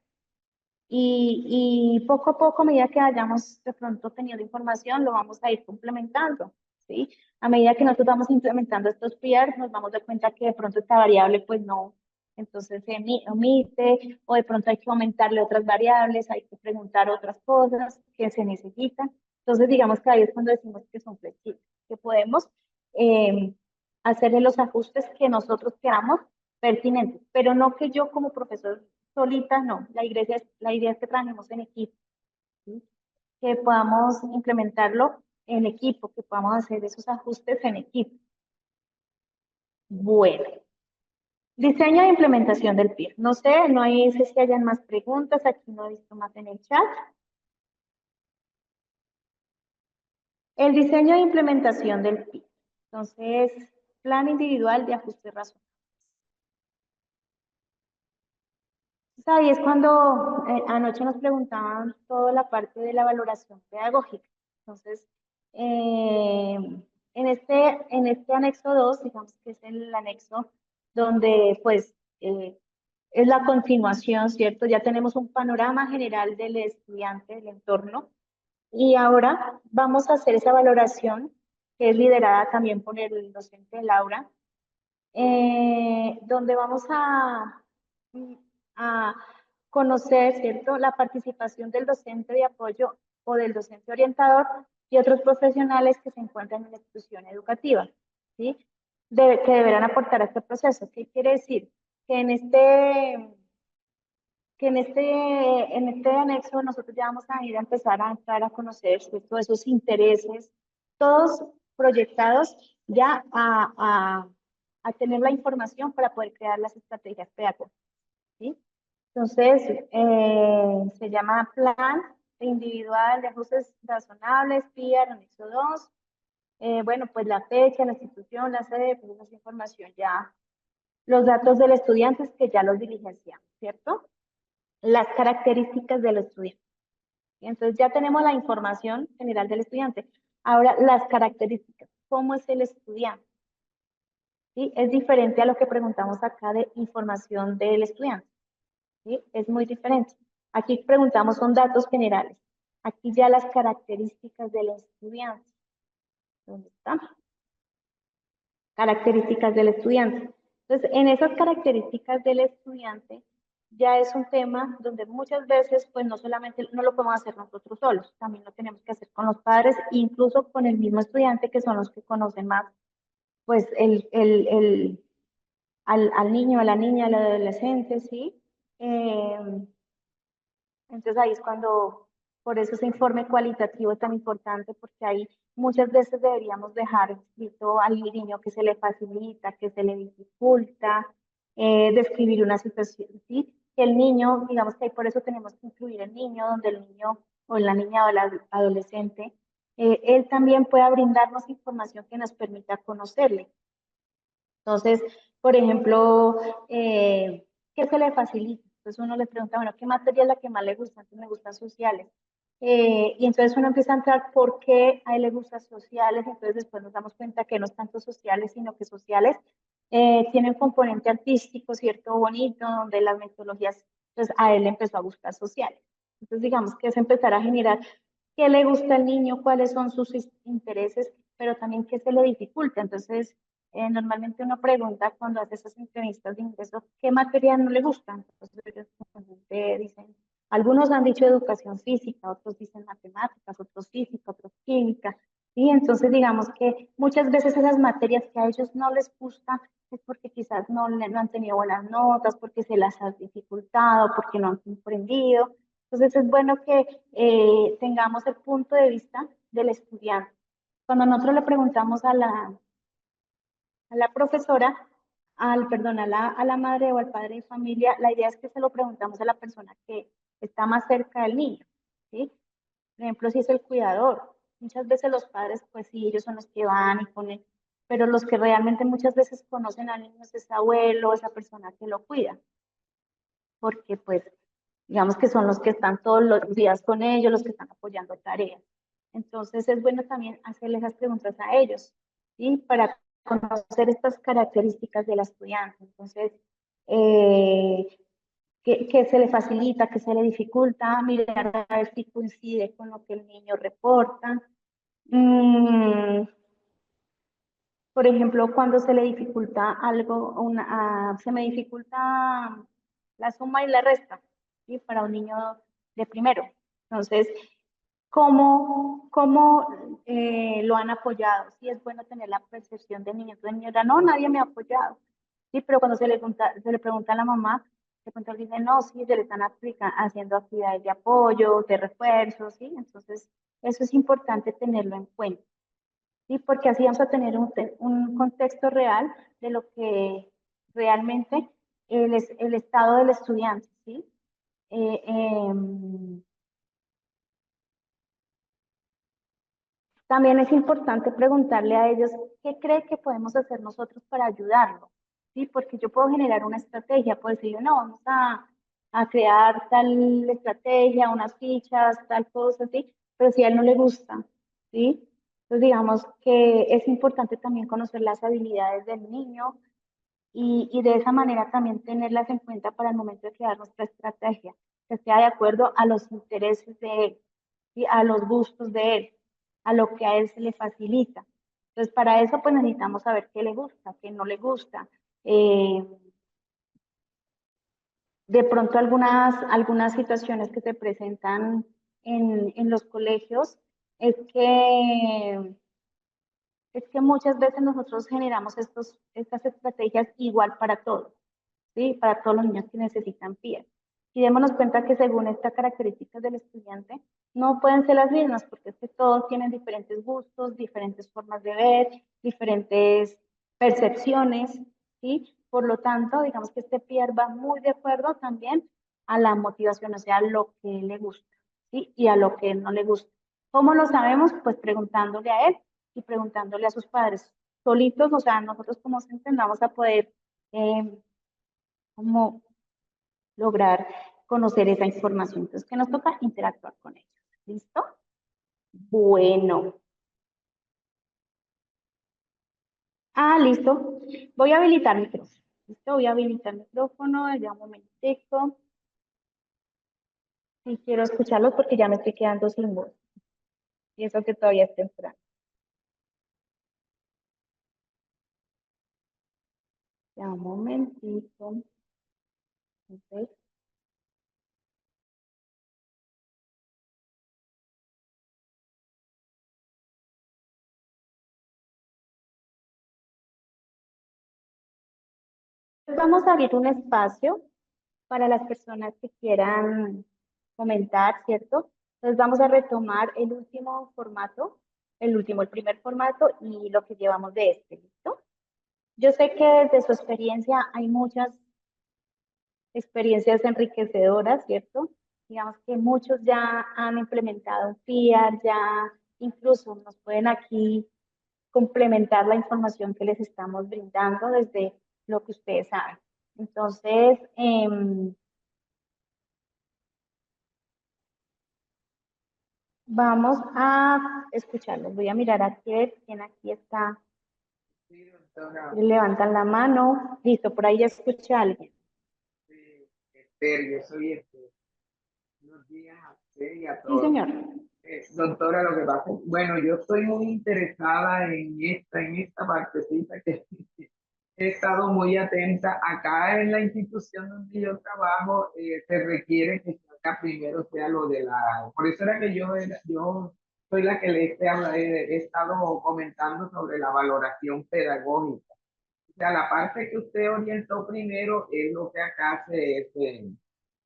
Y poco a poco, a medida que vayamos de pronto teniendo información, lo vamos a ir complementando, ¿sí? A medida que nosotros vamos implementando estos PIAR, nos vamos a dar cuenta que de pronto esta variable, pues no, entonces se omite, o de pronto hay que aumentarle otras variables, hay que preguntar otras cosas que se necesitan. Entonces, digamos que ahí es cuando decimos que son flexibles, que podemos eh, hacerle los ajustes que nosotros queramos pertinentes, pero no que yo como profesor solita, no. La idea es que trabajemos en equipo, ¿sí? Que podamos implementarlo en equipo, que podamos hacer esos ajustes en equipo. Bueno, diseño e implementación del PIR. No sé, sé si hayan más preguntas, aquí no he visto más en el chat. El diseño e implementación del PIR. Entonces, plan individual de ajuste razonable. Ahí es cuando anoche nos preguntaban toda la parte de la valoración pedagógica. Entonces, eh, en este anexo 2 digamos que es el anexo donde pues es la continuación, ¿cierto? Ya tenemos un panorama general del estudiante, del entorno, y ahora vamos a hacer esa valoración que es liderada también por el docente Laura, donde vamos a conocer, ¿cierto?, la participación del docente de apoyo o del docente orientador y otros profesionales que se encuentran en la institución educativa, ¿sí? Que deberán aportar a este proceso. ¿Qué quiere decir? Que en este anexo nosotros ya vamos a ir a empezar a entrar a conocer, ¿cierto?, esos intereses, todos proyectados ya a tener la información para poder crear las estrategias pedagógicas, ¿sí? Entonces, se llama Plan Individual de Ajustes Razonables, PIAR, anexo 2. Bueno, pues la fecha, la institución, la sede, pues esa información ya, los datos del estudiante que ya los diligenciamos, ¿cierto? Las características del estudiante. Entonces ya tenemos la información general del estudiante. Ahora, las características. ¿Cómo es el estudiante? ¿Sí? Es diferente a lo que preguntamos acá de información del estudiante. ¿Sí? Es muy diferente. Aquí preguntamos son datos generales. Aquí ya las características del estudiante. ¿Dónde está? Características del estudiante. Entonces, en esas características del estudiante ya es un tema donde muchas veces, pues no solamente no lo podemos hacer nosotros solos, también lo tenemos que hacer con los padres, incluso con el mismo estudiante, que son los que conocen más, pues al niño, a la niña, al adolescente, ¿sí? Entonces ahí es cuando, por eso ese informe cualitativo es tan importante, porque ahí muchas veces deberíamos dejar escrito al niño que se le facilita, que se le dificulta, describir una situación, ¿sí? Que el niño, digamos que ahí por eso tenemos que incluir el niño, donde el niño o la niña o el adolescente, él también pueda brindarnos información que nos permita conocerle. Entonces, por ejemplo, ¿qué se le facilita? Entonces uno le pregunta, bueno, ¿qué materia es la que más le gusta? Entonces me gustan sociales. Y entonces uno empieza a entrar por qué a él le gustan sociales, entonces después nos damos cuenta que no es tanto sociales, sino que sociales tienen componente artístico, ¿cierto? Bonito, donde las metodologías, pues a él le empezó a gustar sociales. Entonces digamos que es empezar a generar qué le gusta al niño, cuáles son sus intereses, pero también qué se le dificulta. Entonces, normalmente uno pregunta cuando hace esas entrevistas de ingreso, ¿qué materia no le gustan? Entonces ellos dicen, algunos han dicho educación física, otros dicen matemáticas, otros física, otros química. Y entonces digamos que muchas veces esas materias que a ellos no les gustan es porque quizás no han tenido buenas notas, porque se las ha dificultado, porque no han comprendido. Entonces es bueno que tengamos el punto de vista del estudiante. Cuando nosotros le preguntamos a la profesora, perdón, a la madre o al padre de familia, la idea es que se lo preguntamos a la persona que está más cerca del niño, ¿sí? Por ejemplo, si es el cuidador. Muchas veces los padres, pues sí, ellos son los que van y ponen, pero los que realmente muchas veces conocen al niño es ese abuelo, esa persona que lo cuida, porque pues digamos que son los que están todos los días con ellos, los que están apoyando tareas. Entonces es bueno también hacerle esas preguntas a ellos, ¿sí? Para conocer estas características del estudiante. Entonces, eh, ¿qué se le facilita, qué se le dificulta? Mirar a ver si coincide con lo que el niño reporta. Mm, por ejemplo, cuando se le dificulta algo, se me dificulta la suma y la resta, ¿sí? Para un niño de primero. Entonces, ¿cómo lo han apoyado? Sí, es bueno tener la percepción del niño. Entonces, el niño dirá, no, nadie me ha apoyado. Sí, pero cuando se le pregunta a la mamá, de pronto dice, no, sí, se le están haciendo actividades de apoyo, de refuerzo, ¿sí? Entonces, eso es importante tenerlo en cuenta. ¿Sí? Porque así vamos a tener un contexto real de lo que realmente el estado del estudiante, ¿sí? Eh, em, También es importante preguntarle a ellos qué cree que podemos hacer nosotros para ayudarlo, ¿sí? Porque yo puedo generar una estrategia, puedo decir, no, vamos a crear tal estrategia, unas fichas, tal cosa, ¿sí? Pero si a él no le gusta, ¿sí? Entonces digamos que es importante también conocer las habilidades del niño y de esa manera también tenerlas en cuenta para el momento de crear nuestra estrategia, que sea de acuerdo a los intereses de él, ¿sí? A los gustos de él, a lo que a él se le facilita. Entonces, para eso pues necesitamos saber qué le gusta, qué no le gusta. Eh, de pronto algunas situaciones que se presentan en los colegios es que muchas veces nosotros generamos estas estrategias igual para todos. ¿Sí? Para todos los niños que necesitan PIE. Y démonos cuenta que según estas características del estudiante, no pueden ser las mismas, porque es que todos tienen diferentes gustos, diferentes formas de ver, diferentes percepciones, ¿sí? Por lo tanto, digamos que este PIE va muy de acuerdo también a la motivación, o sea, a lo que le gusta, ¿sí? Y a lo que no le gusta. ¿Cómo lo sabemos? Pues preguntándole a él y preguntándole a sus padres. Solitos, o sea, nosotros como se entendamos a poder eh, cómo lograr conocer esa información. Entonces, ¿qué nos toca? Interactuar con ellos. ¿Listo? Bueno. Listo. Voy a habilitar micrófono. ¿Listo? Voy a habilitar micrófono. Ya un momentico. Y quiero escucharlos porque ya me estoy quedando sin voz. Y eso que todavía es temprano. Ya un momentito. Ok. Vamos a abrir un espacio para las personas que quieran comentar, ¿cierto? Entonces vamos a retomar el último formato, el primer formato y lo que llevamos de este, ¿listo? Yo sé que desde su experiencia hay muchas experiencias enriquecedoras, ¿cierto? Digamos que muchos ya han implementado un FIAR, ya incluso nos pueden aquí complementar la información que les estamos brindando desde lo que ustedes saben. Entonces, vamos a escucharlos. Voy a mirar aquí, a ver quién aquí está. Levantan la mano. Listo, por ahí ya escuché a alguien. Yo soy buenos días a usted y a Sí, todos. señor. Doctora, lo que pasa, bueno, yo estoy muy interesada en esta partecita que he estado muy atenta. Acá en la institución donde yo trabajo, se requiere que acá primero sea lo de la, por eso era que yo soy la que he estado comentando sobre la valoración pedagógica. O sea, la parte que usted orientó primero es lo que acá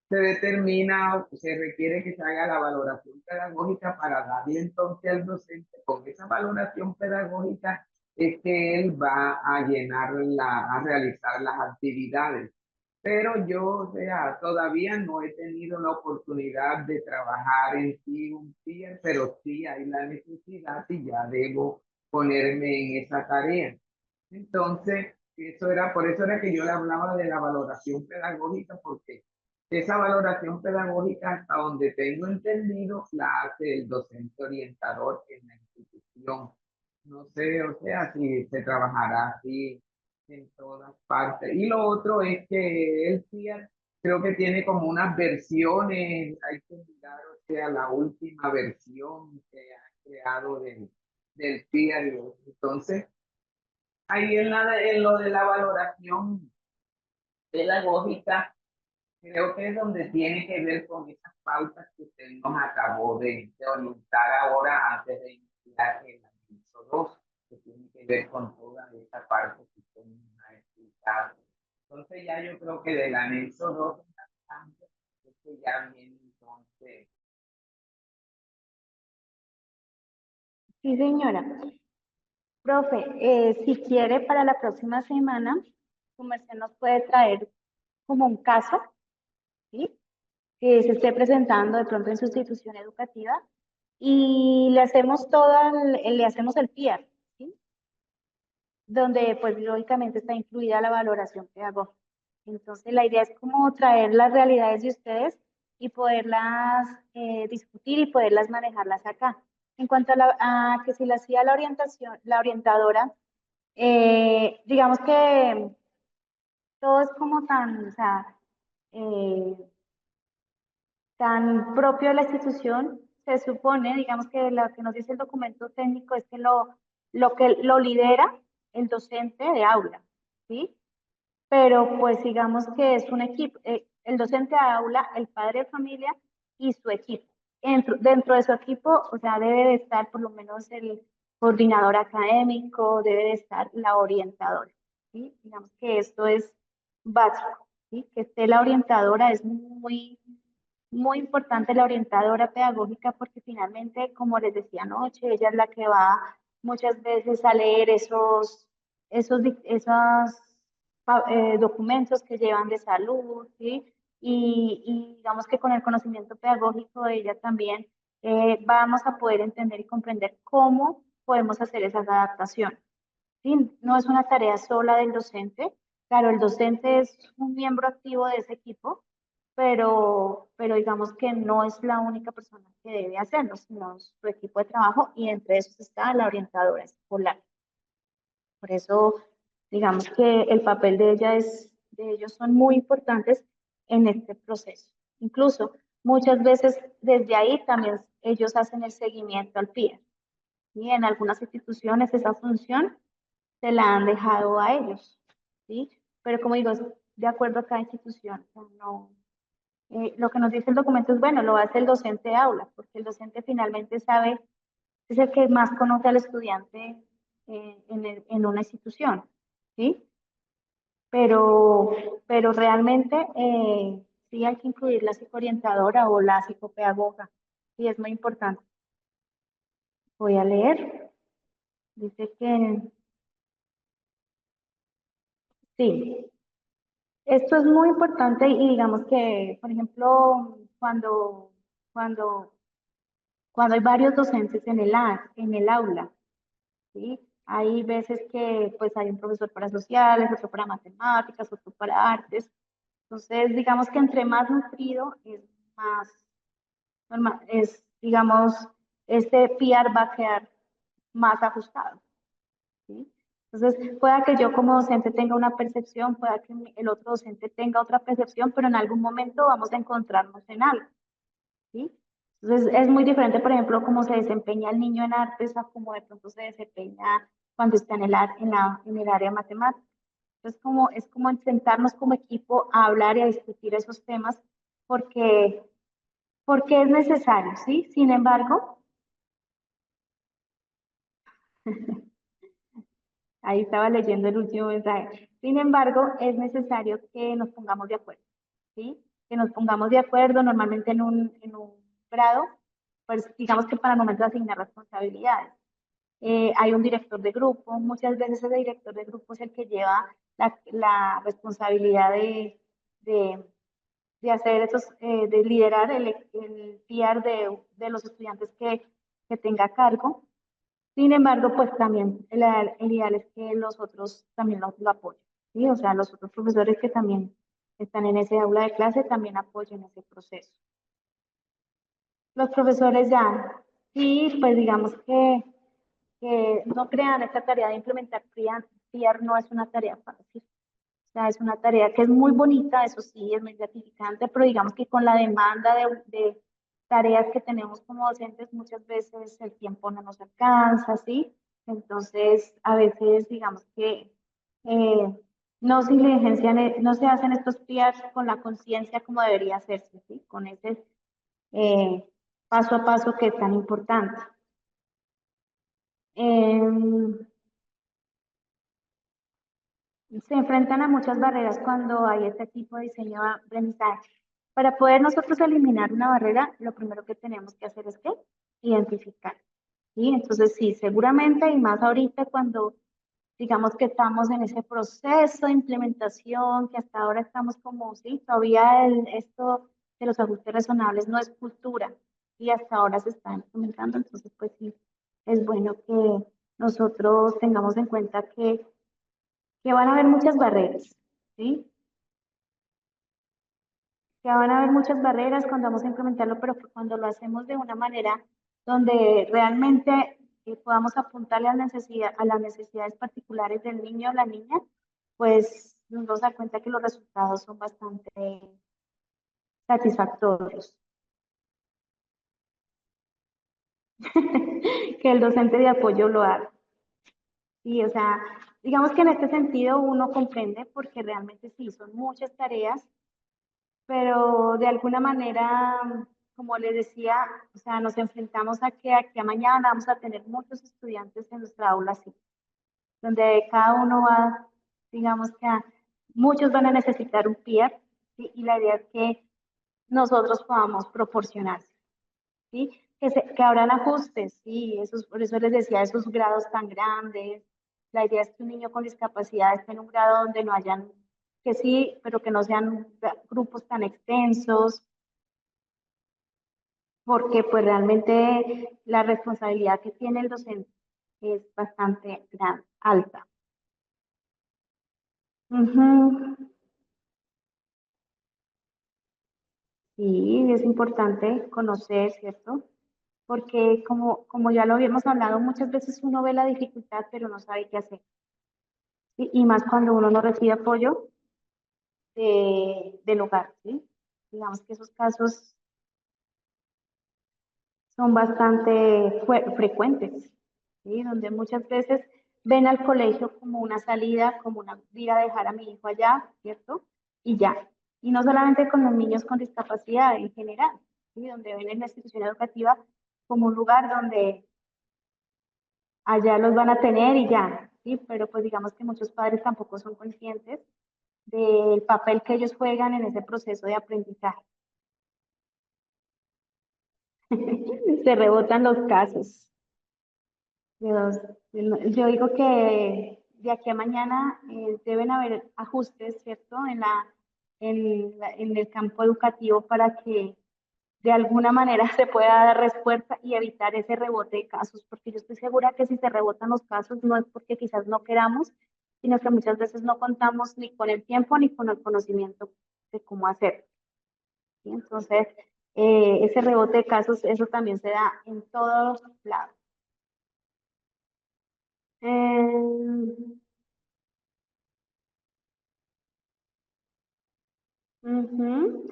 se determina o se requiere que se haga la valoración pedagógica para darle entonces al docente con esa valoración pedagógica es que él va a a realizar las actividades. Pero yo, o sea, todavía no he tenido la oportunidad de trabajar en sí un peer, pero sí hay la necesidad y ya debo ponerme en esa tarea. Entonces, por eso era que yo le hablaba de la valoración pedagógica, porque esa valoración pedagógica, hasta donde tengo entendido, la hace el docente orientador en la institución. No sé, o sea, si se trabajará así en todas partes. Y lo otro es que el PIA creo que tiene como unas versiones, hay que mirar, o sea, la última versión que ha creado del PIA. Entonces, ahí en lo de la valoración pedagógica, creo que es donde tiene que ver con esas pautas que usted nos acabó de orientar ahora antes de iniciar el anexo 2, que tiene que ver con toda esa parte que usted nos ha explicado. Entonces ya yo creo que del anexo 2 en adelante, esto ya viene entonces. Sí, señora. Profe, si quiere para la próxima semana, su merced nos puede traer como un caso, ¿sí? Que se esté presentando de pronto en su institución educativa y le hacemos le hacemos el PIAR, ¿sí? Donde pues lógicamente está incluida la valoración pedagógica. Entonces la idea es como traer las realidades de ustedes y poderlas discutir y poderlas manejarlas acá. En cuanto a que si la hacía la orientación, la orientadora, digamos que todo es como tan, o sea, eh, tan propio de la institución, se supone, digamos que lo que nos dice el documento técnico es que que lo lidera el docente de aula, ¿sí? Pero pues digamos que es un equipo, el docente de aula, el padre de familia y su equipo. Dentro de su equipo, o sea, debe de estar por lo menos el coordinador académico, debe de estar la orientadora, ¿sí? Digamos que esto es básico, ¿sí? Que esté la orientadora es muy importante la orientadora pedagógica porque finalmente, como les decía anoche, ella es la que va muchas veces a leer esos documentos que llevan de salud, ¿sí? Y digamos que con el conocimiento pedagógico de ella también vamos a poder entender y comprender cómo podemos hacer esas adaptaciones. ¿Sí? No es una tarea sola del docente. Claro, el docente es un miembro activo de ese equipo, pero digamos que no es la única persona que debe hacerlo, sino su equipo de trabajo y entre esos está la orientadora escolar. Por eso, digamos que el papel de ellos son muy importantes en este proceso. Incluso muchas veces desde ahí también ellos hacen el seguimiento al PIE. Y en algunas instituciones esa función se la han dejado a ellos, ¿sí? Pero como digo, es de acuerdo a cada institución. O sea, no, lo que nos dice el documento es, bueno, lo hace el docente de aula, porque el docente finalmente sabe, es el que más conoce al estudiante en una institución, ¿sí? Pero, pero realmente sí hay que incluir la psicoorientadora o la psicopedagoga, y es muy importante. Voy a leer, dice que sí, esto es muy importante y digamos que, por ejemplo, cuando, cuando hay varios docentes en el aula, ¿sí? Hay veces que pues hay un profesor para sociales, otro para matemáticas, otro para artes. Entonces, digamos que entre más nutrido es más, digamos, este PR va a quedar más ajustado, ¿sí? Entonces, pueda que yo como docente tenga una percepción, pueda que el otro docente tenga otra percepción, pero en algún momento vamos a encontrarnos en algo, ¿sí? Entonces, es muy diferente, por ejemplo, cómo se desempeña el niño en artes a cómo de pronto se desempeña cuando está en el área matemática. Entonces, es como sentarnos como equipo a hablar y a discutir esos temas porque, porque es necesario, ¿sí? Sin embargo, ahí estaba leyendo el último mensaje. Sin embargo, es necesario que nos pongamos de acuerdo, ¿sí? que nos pongamos de acuerdo normalmente en un grado, pues digamos que para el momento de asignar responsabilidades. Hay un director de grupo, muchas veces ese director de grupo es el que lleva la responsabilidad de, de hacer esos, de liderar el PR de los estudiantes que tenga a cargo. Sin embargo, pues también el ideal es que los otros también lo apoyen, ¿sí? O sea, los otros profesores que también están en ese aula de clase también apoyen ese proceso. Los profesores ya, sí, pues digamos que no crean esta tarea de implementar PR no es una tarea fácil. O sea, es una tarea que es muy bonita, eso sí, es muy gratificante, pero digamos que con la demanda de tareas que tenemos como docentes, muchas veces el tiempo no nos alcanza, ¿sí? Entonces, a veces, digamos que no se diligencian, no se hacen estos PIAs con la conciencia como debería hacerse, ¿sí? Con ese eh, paso a paso que es tan importante. Em, Se enfrentan a muchas barreras cuando hay este tipo de diseño de aprendizaje. Para poder nosotros eliminar una barrera, lo primero que tenemos que hacer es que identificar. ¿Sí? Entonces, sí, seguramente, y más ahorita cuando digamos que estamos en ese proceso de implementación, que hasta ahora estamos como, sí, todavía esto de los ajustes razonables no es cultura y hasta ahora se está implementando, entonces pues sí, es bueno que nosotros tengamos en cuenta que van a haber muchas barreras, ¿sí? Que van a haber muchas barreras cuando vamos a implementarlo, pero que cuando lo hacemos de una manera donde realmente podamos apuntarle a las necesidades particulares del niño o la niña, pues nos vamos a dar cuenta que los resultados son bastante satisfactorios. Que el docente de apoyo lo haga. Sí, o sea, digamos que en este sentido uno comprende porque realmente sí, son muchas tareas pero de alguna manera, como les decía, o sea, nos enfrentamos a que aquí a mañana vamos a tener muchos estudiantes en nuestra aula, sí, donde cada uno va, digamos que muchos van a necesitar un peer, ¿sí? Y la idea es que nosotros podamos proporcionar, ¿sí? Que habrán ajustes, sí, por eso les decía, esos grados tan grandes. La idea es que un niño con discapacidad esté en un grado donde no hayan, que sí, pero que no sean grupos tan extensos, porque pues realmente la responsabilidad que tiene el docente es bastante gran, alta. Ujú. Sí, es importante conocer, ¿cierto? Porque como ya lo habíamos hablado, muchas veces uno ve la dificultad, pero no sabe qué hacer. Y más cuando uno no recibe apoyo del hogar, ¿sí? Digamos que esos casos son bastante frecuentes, ¿sí? Donde muchas veces ven al colegio como una salida, como una ir a dejar a mi hijo allá, ¿cierto? Y ya. Y no solamente con los niños con discapacidad en general, ¿sí? Donde ven en la institución educativa como un lugar donde allá los van a tener y ya, ¿sí? Pero pues digamos que muchos padres tampoco son conscientes del papel que ellos juegan en ese proceso de aprendizaje. Se rebotan los casos. Dios, yo digo que de aquí a mañana deben haber ajustes, ¿cierto? En el campo educativo para que de alguna manera se pueda dar respuesta y evitar ese rebote de casos, porque yo estoy segura que si se rebotan los casos no es porque quizás no queramos, sino que muchas veces no contamos ni con el tiempo ni con el conocimiento de cómo hacerlo, ¿sí? Entonces, ese rebote de casos, eso también se da en todos lados. Eh, Ujú.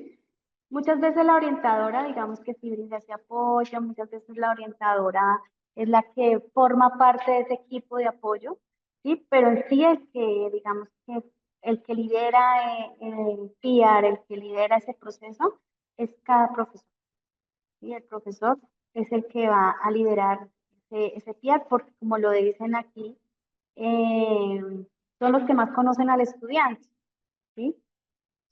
Muchas veces la orientadora, digamos que sí brinda ese apoyo, muchas veces la orientadora es la que forma parte de ese equipo de apoyo, ¿sí? Pero en sí el que, digamos que el que lidera el PIAR, el que lidera ese proceso, es cada profesor, ¿sí? El profesor es el que va a liderar ese PIAR, porque como lo dicen aquí, eh, son los que más conocen al estudiante, ¿sí?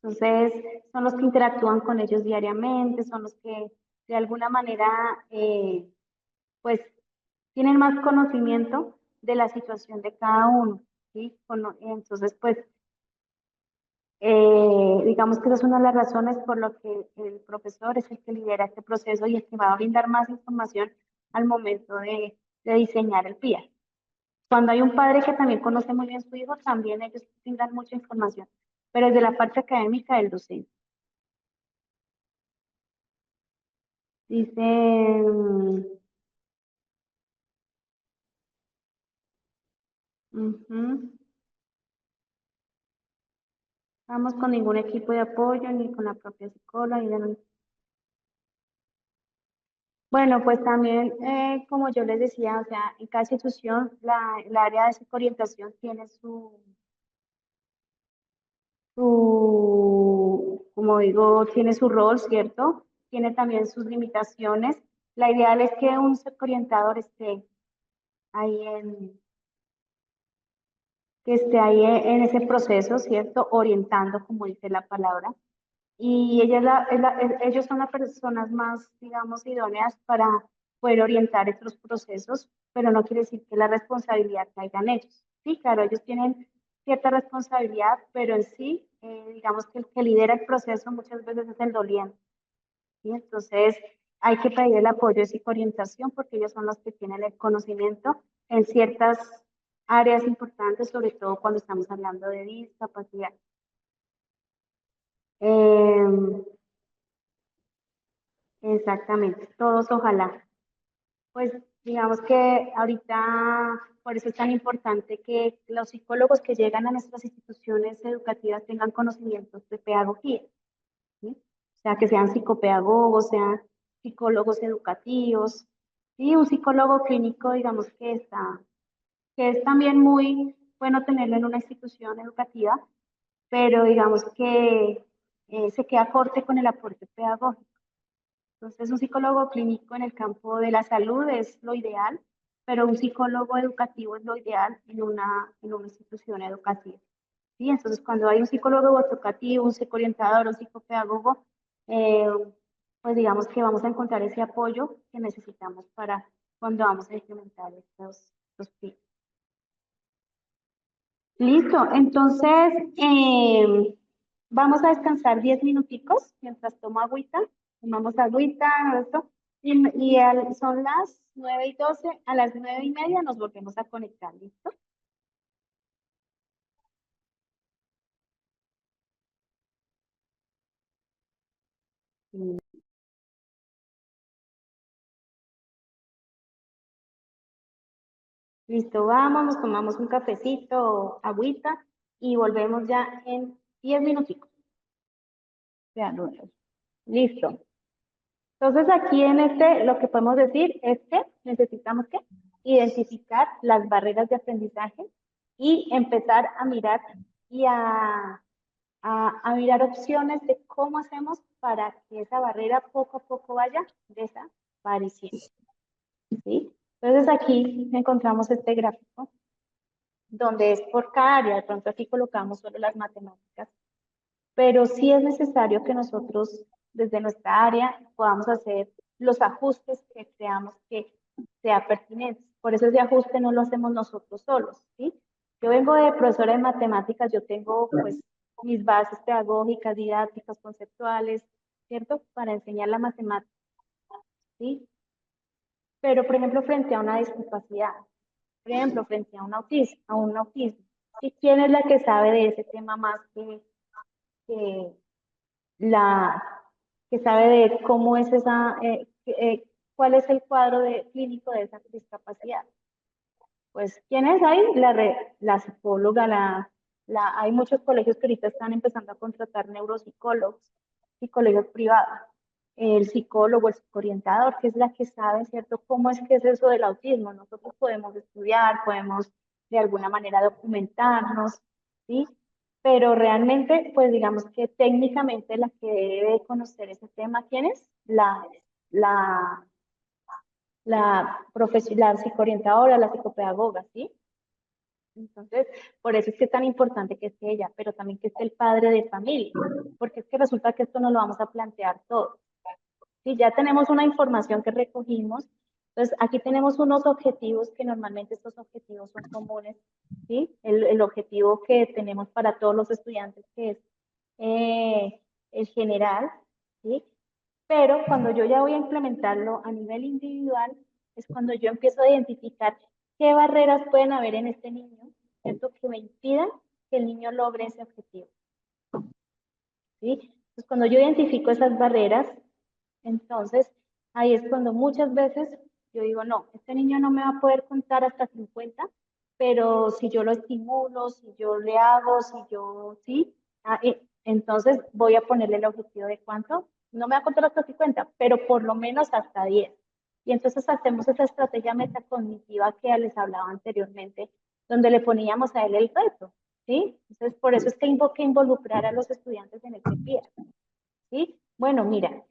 Entonces, son los que interactúan con ellos diariamente, son los que de alguna manera, pues, tienen más conocimiento de la situación de cada uno, ¿sí? Entonces, pues, digamos que esa es una de las razones por lo que el profesor es el que lidera este proceso y el que va a brindar más información al momento de diseñar el PIA. Cuando hay un padre que también conoce muy bien a su hijo, también ellos brindan mucha información, pero desde la parte académica del docente. Dice, ujú, vamos con ningún equipo de apoyo ni con la propia psicóloga. Bueno, pues también, como yo les decía, o sea, en cada institución el área de psicoorientación tiene como digo, tiene su rol, ¿cierto? Tiene también sus limitaciones. La ideal es que un psicoorientador ahí en, esté ahí en ese proceso, ¿cierto? Orientando, como dice la palabra. Y ellos son las personas más, digamos, idóneas para poder orientar estos procesos, pero no quiere decir que la responsabilidad caiga en ellos. Sí, claro, ellos tienen cierta responsabilidad, pero en sí, digamos que el que lidera el proceso muchas veces es el doliente. ¿Sí? Entonces, hay que pedir el apoyo de psicoorientación porque ellos son los que tienen el conocimiento en ciertas áreas importantes, sobre todo cuando estamos hablando de discapacidad. Eh, Exactamente, todos ojalá. Pues digamos que ahorita por eso es tan importante que los psicólogos que llegan a nuestras instituciones educativas tengan conocimientos de pedagogía, ¿sí? O sea, que sean psicopedagogos, sean psicólogos educativos, y un psicólogo clínico, digamos que es también muy bueno tenerlo en una institución educativa, pero digamos que se queda corto con el aporte pedagógico. Entonces, un psicólogo clínico en el campo de la salud es lo ideal, pero un psicólogo educativo es lo ideal en una institución educativa. ¿Sí? Entonces, cuando hay un psicólogo educativo, un psicoorientador, un psicopedagogo, eh, pues digamos que vamos a encontrar ese apoyo que necesitamos para cuando vamos a implementar estos PIC. Listo, entonces vamos a descansar 10 minuticos mientras tomo agüita, tomamos agüita, esto, son las 9:12, a las 9:30 nos volvemos a conectar, ¿listo? Listo, vamos, nos tomamos un cafecito, agüita y volvemos ya en 10 minuticos. Vean, listo. Entonces aquí en lo que podemos decir es que necesitamos que identificar las barreras de aprendizaje y empezar a mirar y a mirar opciones de cómo hacemos para que esa barrera poco a poco vaya desapareciendo. ¿Sí? Entonces aquí encontramos este gráfico donde es por cada área, de pronto aquí colocamos solo las matemáticas, pero sí es necesario que nosotros desde nuestra área podamos hacer los ajustes que creamos que sea pertinentes. Por eso ese ajuste no lo hacemos nosotros solos, ¿sí? Yo vengo de profesora de matemáticas, yo tengo pues mis bases pedagógicas, didácticas, conceptuales, ¿cierto? Para enseñar la matemática, ¿sí? Pero, por ejemplo, frente a una discapacidad, por ejemplo, frente a un autismo, ¿sí? ¿Quién es la que sabe de ese tema más que la que sabe de cómo es cuál es el cuadro clínico de esa discapacidad? Pues, ¿quién es ahí? La psicóloga, hay muchos colegios que ahorita están empezando a contratar neuropsicólogos y colegios privados. El psicólogo, el psicoorientador, que es la que sabe, ¿cierto?, cómo es que es eso del autismo. Nosotros podemos estudiar, podemos de alguna manera documentarnos, ¿sí? Pero realmente, pues digamos que técnicamente la que debe conocer ese tema, ¿quién es? La, la psicoorientadora, la psicopedagoga, ¿sí? Entonces, por eso es que es tan importante que esté ella, pero también que esté el padre de familia, porque es que resulta que esto no lo vamos a plantear todo. Si ya tenemos una información que recogimos, entonces aquí tenemos unos objetivos que normalmente estos objetivos son comunes, ¿sí? El objetivo que tenemos para todos los estudiantes, que es el general, ¿sí? Pero cuando yo ya voy a implementarlo a nivel individual, es cuando yo empiezo a identificar qué barreras pueden haber en este niño, ¿cierto? Que me impidan que el niño logre ese objetivo, ¿sí? Entonces, cuando yo identifico esas barreras, entonces ahí es cuando muchas veces yo digo, no, este niño no me va a poder contar hasta 50, pero si yo lo estimulo, si yo le hago, si yo, sí, entonces voy a ponerle el objetivo de cuánto, no me va a contar hasta 50, pero por lo menos hasta 10. Y entonces hacemos esa estrategia metacognitiva que les hablaba anteriormente, donde le poníamos a él el reto, ¿sí? Entonces por eso es que invoca involucrar a los estudiantes en este pie. ¿Sí? Bueno, mira,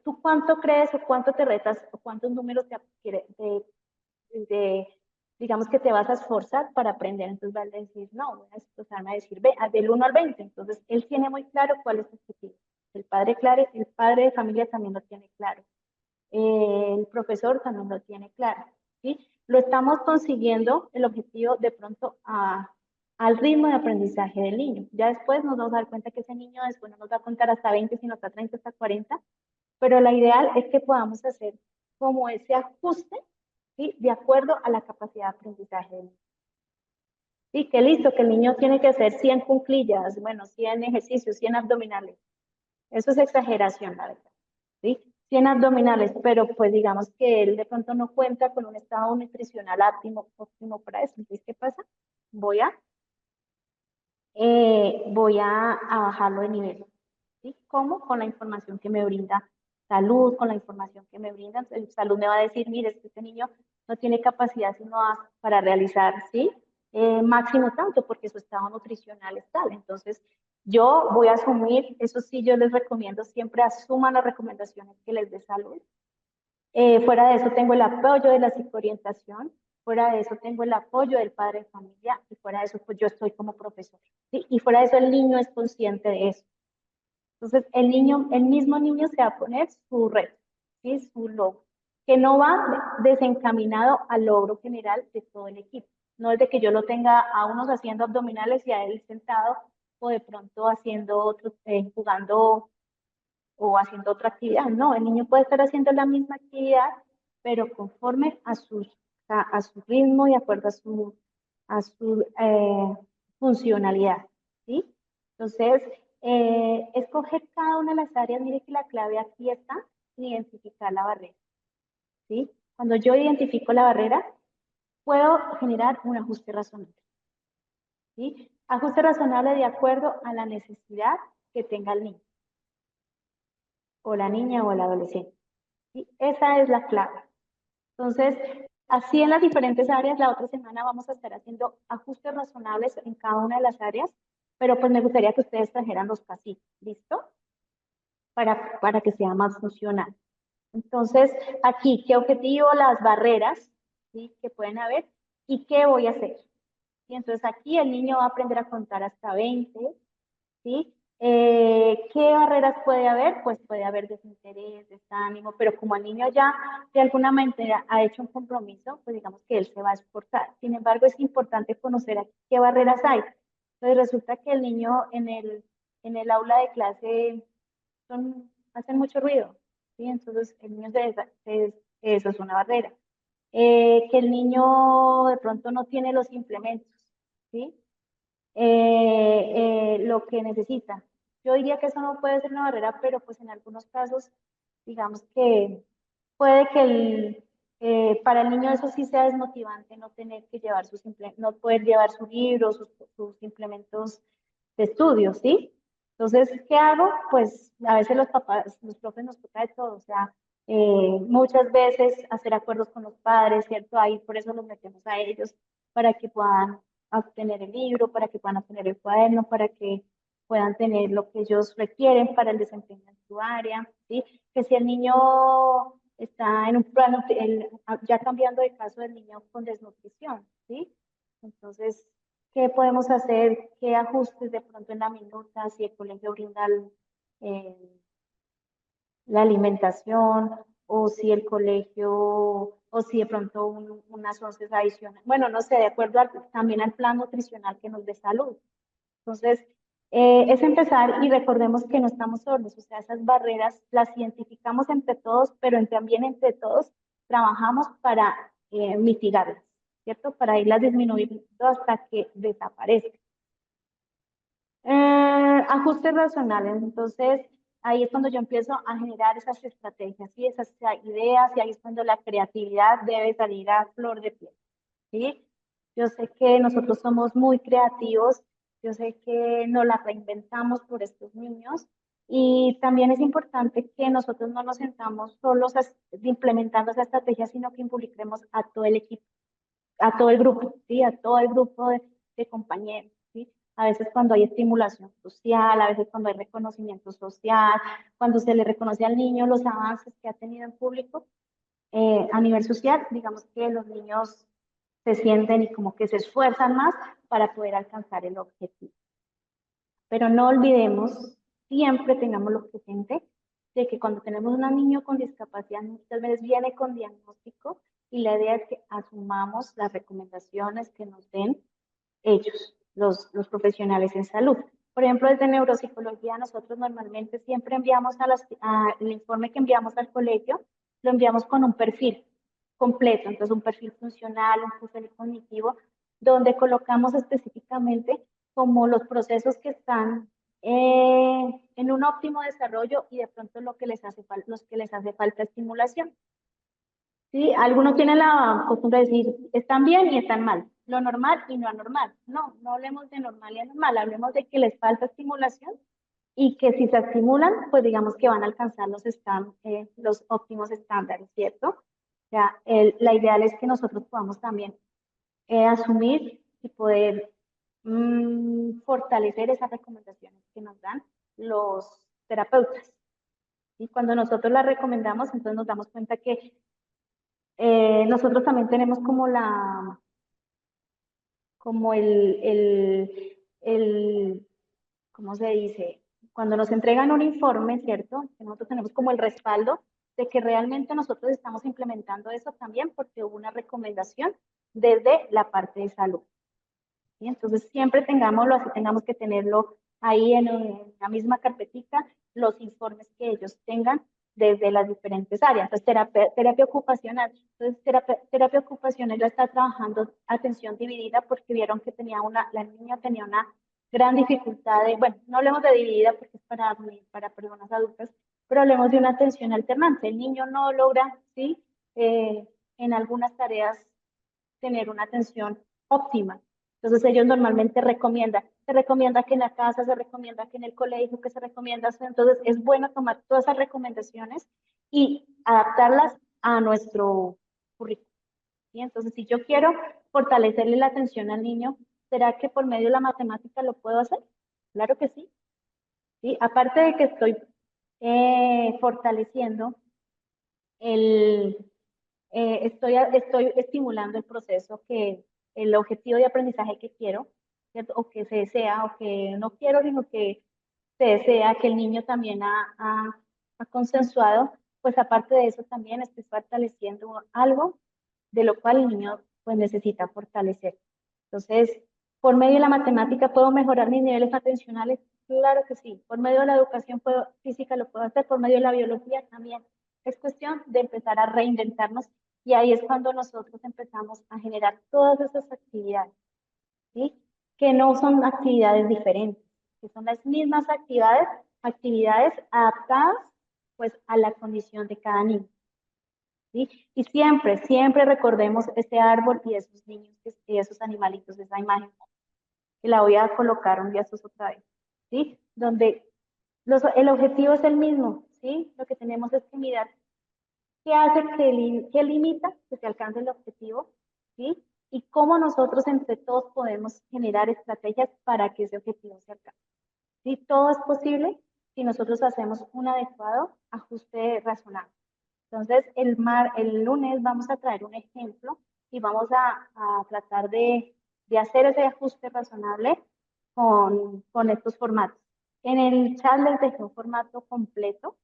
¿tú cuánto crees o cuánto te retas o cuántos números de, digamos que te vas a esforzar para aprender? Entonces vas a decir, no, voy a esforzarme a decir, ve, del 1 al 20. Entonces él tiene muy claro cuál es su objetivo. El padre de familia también lo tiene claro. El profesor también lo tiene claro. ¿Sí? Lo estamos consiguiendo el objetivo de pronto al ritmo de aprendizaje del niño. Ya después nos vamos a dar cuenta que ese niño después no nos va a contar hasta 20, sino hasta 30, hasta 40, pero la ideal es que podamos hacer como ese ajuste, ¿sí? De acuerdo a la capacidad de aprendizaje del niño. Sí, que listo, que el niño tiene que hacer 100 cuclillas, bueno, 100 ejercicios, 100 abdominales. Eso es exageración, la verdad. ¿Sí? 100 abdominales, pero pues digamos que él de pronto no cuenta con un estado nutricional óptimo para eso. Entonces, ¿qué pasa? Voy a, voy a bajarlo de nivel. ¿Sí? ¿Cómo? Con la información que me brinda salud, con la información que me brinda. Entonces, salud me va a decir, mire, este niño no tiene capacidad sino para realizar, ¿sí? Máximo tanto, porque su estado nutricional es tal. Entonces, yo voy a asumir, eso sí, yo les recomiendo siempre asuman las recomendaciones que les dé salud. Fuera de eso tengo el apoyo de la psicoorientación, fuera de eso tengo el apoyo del padre de familia y fuera de eso pues yo estoy como profesor. ¿Sí? Y fuera de eso el niño es consciente de eso. Entonces el mismo niño se va a poner su reto, ¿sí? Su logro, que no va desencaminado al logro general de todo el equipo. No es de que yo lo tenga a unos haciendo abdominales y a él sentado o de pronto haciendo otro, jugando o haciendo otra actividad. No, el niño puede estar haciendo la misma actividad, pero conforme a su ritmo y de acuerdo a su funcionalidad. ¿Sí? Entonces, escoger cada una de las áreas, mire que la clave aquí está en identificar la barrera. ¿Sí? Cuando yo identifico la barrera, puedo generar un ajuste razonable. ¿Sí? Ajuste razonable de acuerdo a la necesidad que tenga el niño, o la niña o el adolescente. ¿Sí? Esa es la clave. Entonces, así en las diferentes áreas, la otra semana vamos a estar haciendo ajustes razonables en cada una de las áreas, pero pues me gustaría que ustedes trajeran los casitos, ¿listo? Para que sea más funcional. Entonces, aquí, ¿qué objetivo? Las barreras, ¿sí? Que pueden haber y qué voy a hacer. Y entonces aquí el niño va a aprender a contar hasta 20, ¿sí? ¿Qué barreras puede haber? Pues puede haber desinterés, desánimo, pero como el niño ya de alguna manera ha hecho un compromiso, pues digamos que él se va a esforzar. Sin embargo, es importante conocer aquí qué barreras hay. Entonces resulta que el niño en el aula de clase hacen mucho ruido, ¿sí? Entonces el niño eso es una barrera. Que el niño de pronto no tiene los implementos, ¿sí? Lo que necesita. Yo diría que eso no puede ser una barrera, pero pues en algunos casos, digamos que puede que para el niño eso sí sea desmotivante, no tener que llevar no poder llevar su libro, sus implementos de estudio, ¿sí? Entonces, ¿qué hago? Pues a veces los papás, los profes nos toca de todo, o sea, muchas veces hacer acuerdos con los padres, ¿cierto? Ahí por eso los metemos a ellos, para que puedan obtener el libro, para que puedan obtener el cuaderno, para que puedan tener lo que ellos requieren para el desempeño en su área, ¿sí? Que si el niño está en un plano, ya cambiando de caso del niño con desnutrición, ¿sí? Entonces, ¿qué podemos hacer? ¿Qué ajustes de pronto en la minuta? Si el colegio brinda eh, la alimentación, o si el colegio, o si de pronto unas once adicionales. Bueno, no sé, de acuerdo también al plan nutricional que nos dé salud. Entonces, es empezar y recordemos que no estamos solos, o sea, esas barreras las identificamos entre todos, pero también entre todos trabajamos para mitigarlas, ¿cierto? Para irlas disminuyendo hasta que desaparezcan. Ajustes racionales, entonces ahí es cuando yo empiezo a generar esas estrategias y esas ideas, y ahí es cuando la creatividad debe salir a flor de piel, ¿sí? Yo sé que nosotros somos muy creativos, yo sé que nos la reinventamos por estos niños, y también es importante que nosotros no nos sentamos solos implementando esa estrategia, sino que involucremos a todo el equipo, a todo el grupo, ¿sí? A todo el grupo de compañeros, ¿sí? A veces cuando hay estimulación social, a veces cuando hay reconocimiento social, cuando se le reconoce al niño los avances que ha tenido en público, a nivel social, digamos que los niños se sienten y como que se esfuerzan más para poder alcanzar el objetivo. Pero no olvidemos, siempre tengamos lo presente, de que cuando tenemos un niño con discapacidad, muchas veces viene con diagnóstico, y la idea es que asumamos las recomendaciones que nos den ellos, los profesionales en salud. Por ejemplo, desde neuropsicología, nosotros normalmente siempre enviamos el informe que enviamos al colegio, lo enviamos con un perfil completo, entonces un perfil funcional, un perfil cognitivo, donde colocamos específicamente como los procesos que están en un óptimo desarrollo, y de pronto los que les hace falta estimulación. ¿Sí? Algunos tienen la costumbre de decir, están bien y están mal, lo normal y no anormal. No, no hablemos de normal y anormal, hablemos de que les falta estimulación, y que si se estimulan, pues digamos que van a alcanzar los óptimos estándares, ¿cierto? O sea, la ideal es que nosotros podamos también asumir y poder fortalecer esas recomendaciones que nos dan los terapeutas. Y cuando nosotros las recomendamos, entonces nos damos cuenta que nosotros también tenemos como ¿cómo se dice? Cuando nos entregan un informe, ¿cierto? Que nosotros tenemos como el respaldo de que realmente nosotros estamos implementando eso también, porque hubo una recomendación desde la parte de salud. ¿Sí? Entonces siempre tengámoslo así, tengamos que tenerlo ahí en la misma carpetica, los informes que ellos tengan desde las diferentes áreas. Entonces, terapia ocupacional. Entonces, terapia ocupacional ya está trabajando atención dividida, porque vieron que la niña tenía una gran dificultad bueno, no hablemos de dividida porque es para personas adultas, pero hablemos de una atención alternante. El niño no logra, ¿sí? En algunas tareas tener una atención óptima. Entonces ellos normalmente se recomienda que en la casa, se recomienda que en el colegio, que se recomienda. Entonces es bueno tomar todas esas recomendaciones y adaptarlas a nuestro currículum. ¿Sí? Entonces, si yo quiero fortalecerle la atención al niño, ¿será que por medio de la matemática lo puedo hacer? Claro que sí. ¿Sí? Aparte de que estoy fortaleciendo el, estoy estimulando el proceso, el objetivo de aprendizaje que quiero, ¿cierto? O que se desea, o que no quiero, sino que se desea, que el niño también ha consensuado. Pues aparte de eso también estoy fortaleciendo algo de lo cual el niño pues necesita fortalecer. Entonces, por medio de la matemática puedo mejorar mis niveles atencionales, claro que sí. Por medio de la educación física lo puedo hacer, por medio de la biología también. Es cuestión de empezar a reinventarnos, y ahí es cuando nosotros empezamos a generar todas esas actividades, ¿sí? Que no son actividades diferentes, que son las mismas actividades adaptadas pues a la condición de cada niño. ¿Sí? Y siempre, siempre recordemos ese árbol y esos niños y esos animalitos, esa imagen, que la voy a colocar un día estos otra vez, ¿sí? Donde el objetivo es el mismo, ¿sí? Lo que tenemos es que mirar qué hace, qué limita que se alcance el objetivo, ¿sí? Y cómo nosotros entre todos podemos generar estrategias para que ese objetivo se alcance. ¿Sí? Todo es posible si nosotros hacemos un adecuado ajuste razonable. Entonces, el lunes vamos a traer un ejemplo y vamos a tratar de de hacer ese ajuste razonable con estos formatos. En el chat les dejé un formato completo,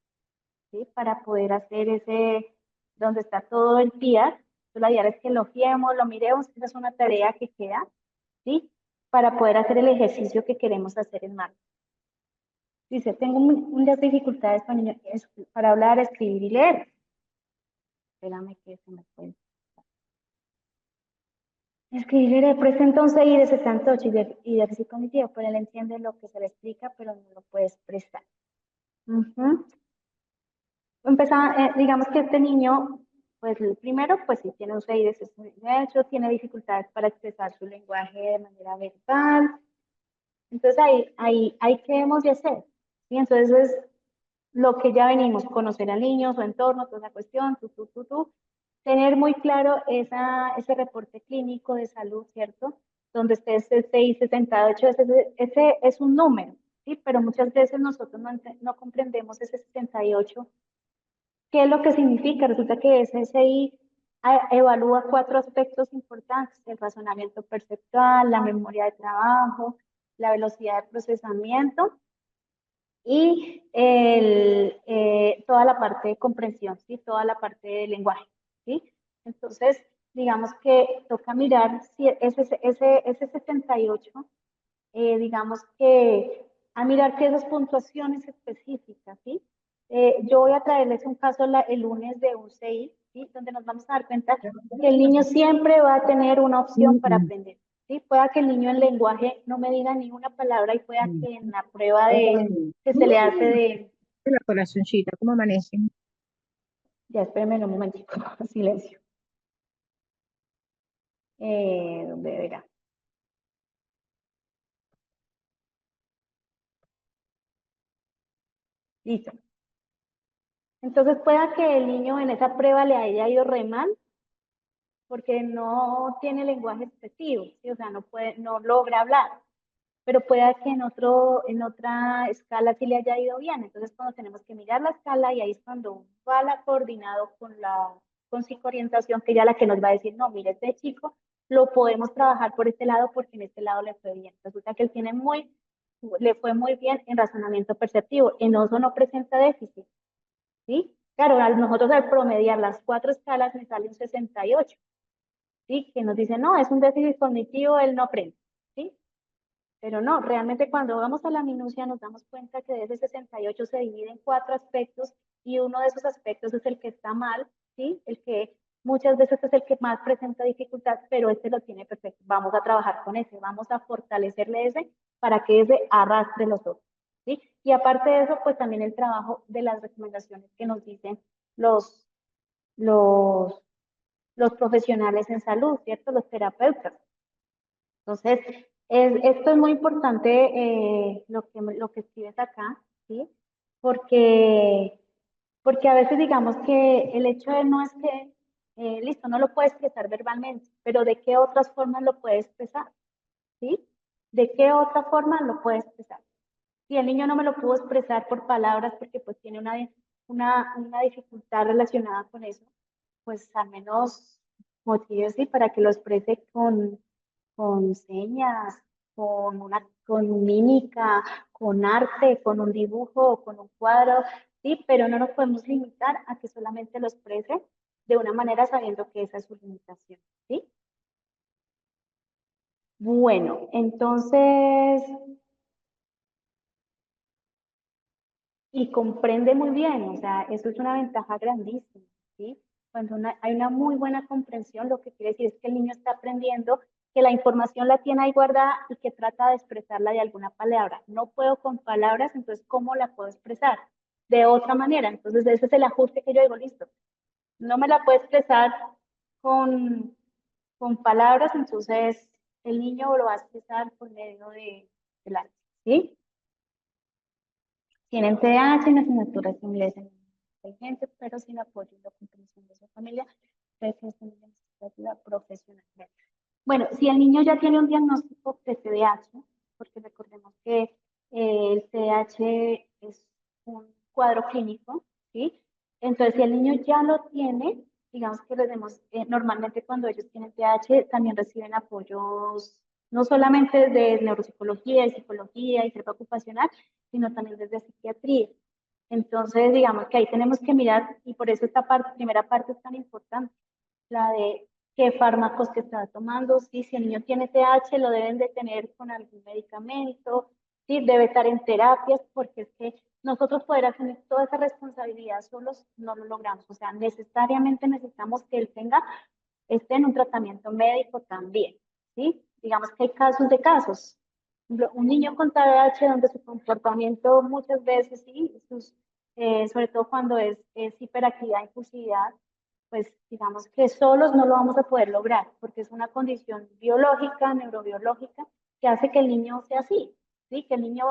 ¿sí? Para poder hacer ese, donde está todo el PIAR. Entonces, la idea es que lo fiemos, lo miremos, esa es una tarea que queda, ¿sí? Para poder hacer el ejercicio que queremos hacer en marzo. Dice, tengo unas dificultades para hablar, escribir y leer. Espérame que se me fue. Escribir y leer presenta un CI de 68 y déficit cognitivo, pero él entiende lo que se le explica, pero no lo puede expresar. Digamos que este niño, pues el primero, pues sí tiene un CI de 68, tiene dificultades para expresar su lenguaje de manera verbal. Entonces ahí ¿qué hemos de hacer? ¿Sí? Entonces es lo que ya venimos, conocer al niño, su entorno, toda la cuestión, tener muy claro ese reporte clínico de salud, ¿cierto? Donde esté ese CI 68, ese es un número, ¿sí? Pero muchas veces nosotros no comprendemos ese 68. ¿Qué es lo que significa? Resulta que ese SSI evalúa 4 aspectos importantes: el razonamiento perceptual, la memoria de trabajo, la velocidad de procesamiento y toda la parte de comprensión, ¿sí? Toda la parte de lenguaje, ¿sí? Entonces, digamos que toca mirar si ese 78, digamos que a mirar que esas puntuaciones específicas, ¿sí? Yo voy a traerles un caso el lunes de un CI, ¿sí? Donde nos vamos a dar cuenta que el niño siempre va a tener una opción para aprender, ¿sí? Pueda que el niño en lenguaje no me diga ni una palabra y pueda que en la prueba que se le hace La corazoncita, ¿cómo amanecen? ya espérenme un momentico, silencio. ¿Dónde verá? Listo. Entonces pueda que el niño en esa prueba le haya ido re mal porque no tiene lenguaje expresivo, ¿sí? O sea, no logra hablar, pero pueda que en otra escala sí le haya ido bien. Entonces, cuando tenemos que mirar la escala, y ahí es cuando va la coordinado con psicoorientación, que ya la que nos va a decir, no, mire, este chico lo podemos trabajar por este lado porque en este lado le fue bien. Resulta que él le fue muy bien en razonamiento perceptivo, en oso no presenta déficit, ¿sí? Claro, nosotros al promediar las 4 escalas me sale un 68. ¿Sí? Que nos dicen, no, es un déficit cognitivo, él no aprende, ¿sí? Pero no, realmente cuando vamos a la minucia nos damos cuenta que de ese 68 se divide en 4 aspectos y uno de esos aspectos es el que está mal, ¿sí? El que muchas veces es el que más presenta dificultad, pero este lo tiene perfecto. Vamos a trabajar con ese, vamos a fortalecerle ese para que ese arrastre los otros, ¿sí? Y aparte de eso, pues también el trabajo de las recomendaciones que nos dicen los, los los profesionales en salud, ¿cierto? Los terapeutas. Entonces, esto es muy importante lo que escribes acá, ¿sí? Porque, porque a veces digamos que el hecho de no es que, listo, no lo puede expresar verbalmente, pero ¿de qué otras formas lo puede expresar? ¿Sí? ¿De qué otra forma lo puede expresar? Si el niño no me lo pudo expresar por palabras porque pues tiene una dificultad relacionada con eso, pues al menos motive para que lo exprese con señas, con mímica, con arte, con un dibujo, con un cuadro, sí, pero no nos podemos limitar a que solamente lo exprese de una manera sabiendo que esa es su limitación, ¿sí? Bueno, entonces, y comprende muy bien, o sea, eso es una ventaja grandísima, ¿sí? Cuando hay una muy buena comprensión, lo que quiere decir es que el niño está aprendiendo, que la información la tiene ahí guardada y que trata de expresarla de alguna palabra. No puedo con palabras, entonces, ¿cómo la puedo expresar? De otra manera. Entonces, ese es el ajuste que yo digo, listo. No me la puedo expresar con, con palabras, entonces el niño lo va a expresar por medio del arte, ¿sí? Tienen TDAH en asignaturas de inglés en inteligentes, pero sin apoyo y la comprensión de su familia, cree que es una ayuda profesional. Bueno, si el niño ya tiene un diagnóstico de TDAH, porque recordemos que el TDAH es un cuadro clínico, ¿sí? Entonces, si el niño ya lo tiene, digamos que normalmente cuando ellos tienen TDAH también reciben apoyos no solamente desde neuropsicología y psicología y terapia ocupacional, sino también desde psiquiatría. Entonces, digamos que ahí tenemos que mirar, y por eso esta primera parte es tan importante, la de qué fármacos que está tomando, ¿sí? Si el niño tiene TH, lo deben de tener con algún medicamento, ¿sí? Debe estar en terapias, porque es que nosotros poder asumir toda esa responsabilidad solos no lo logramos. O sea, necesariamente necesitamos que él esté en un tratamiento médico también, ¿sí? Digamos que hay casos de casos. Un niño con TDAH donde su comportamiento muchas veces, sí, sobre todo cuando es hiperactividad, impulsividad, pues digamos que solos no lo vamos a poder lograr, porque es una condición biológica, neurobiológica, que hace que el niño sea así, ¿sí? Que el niño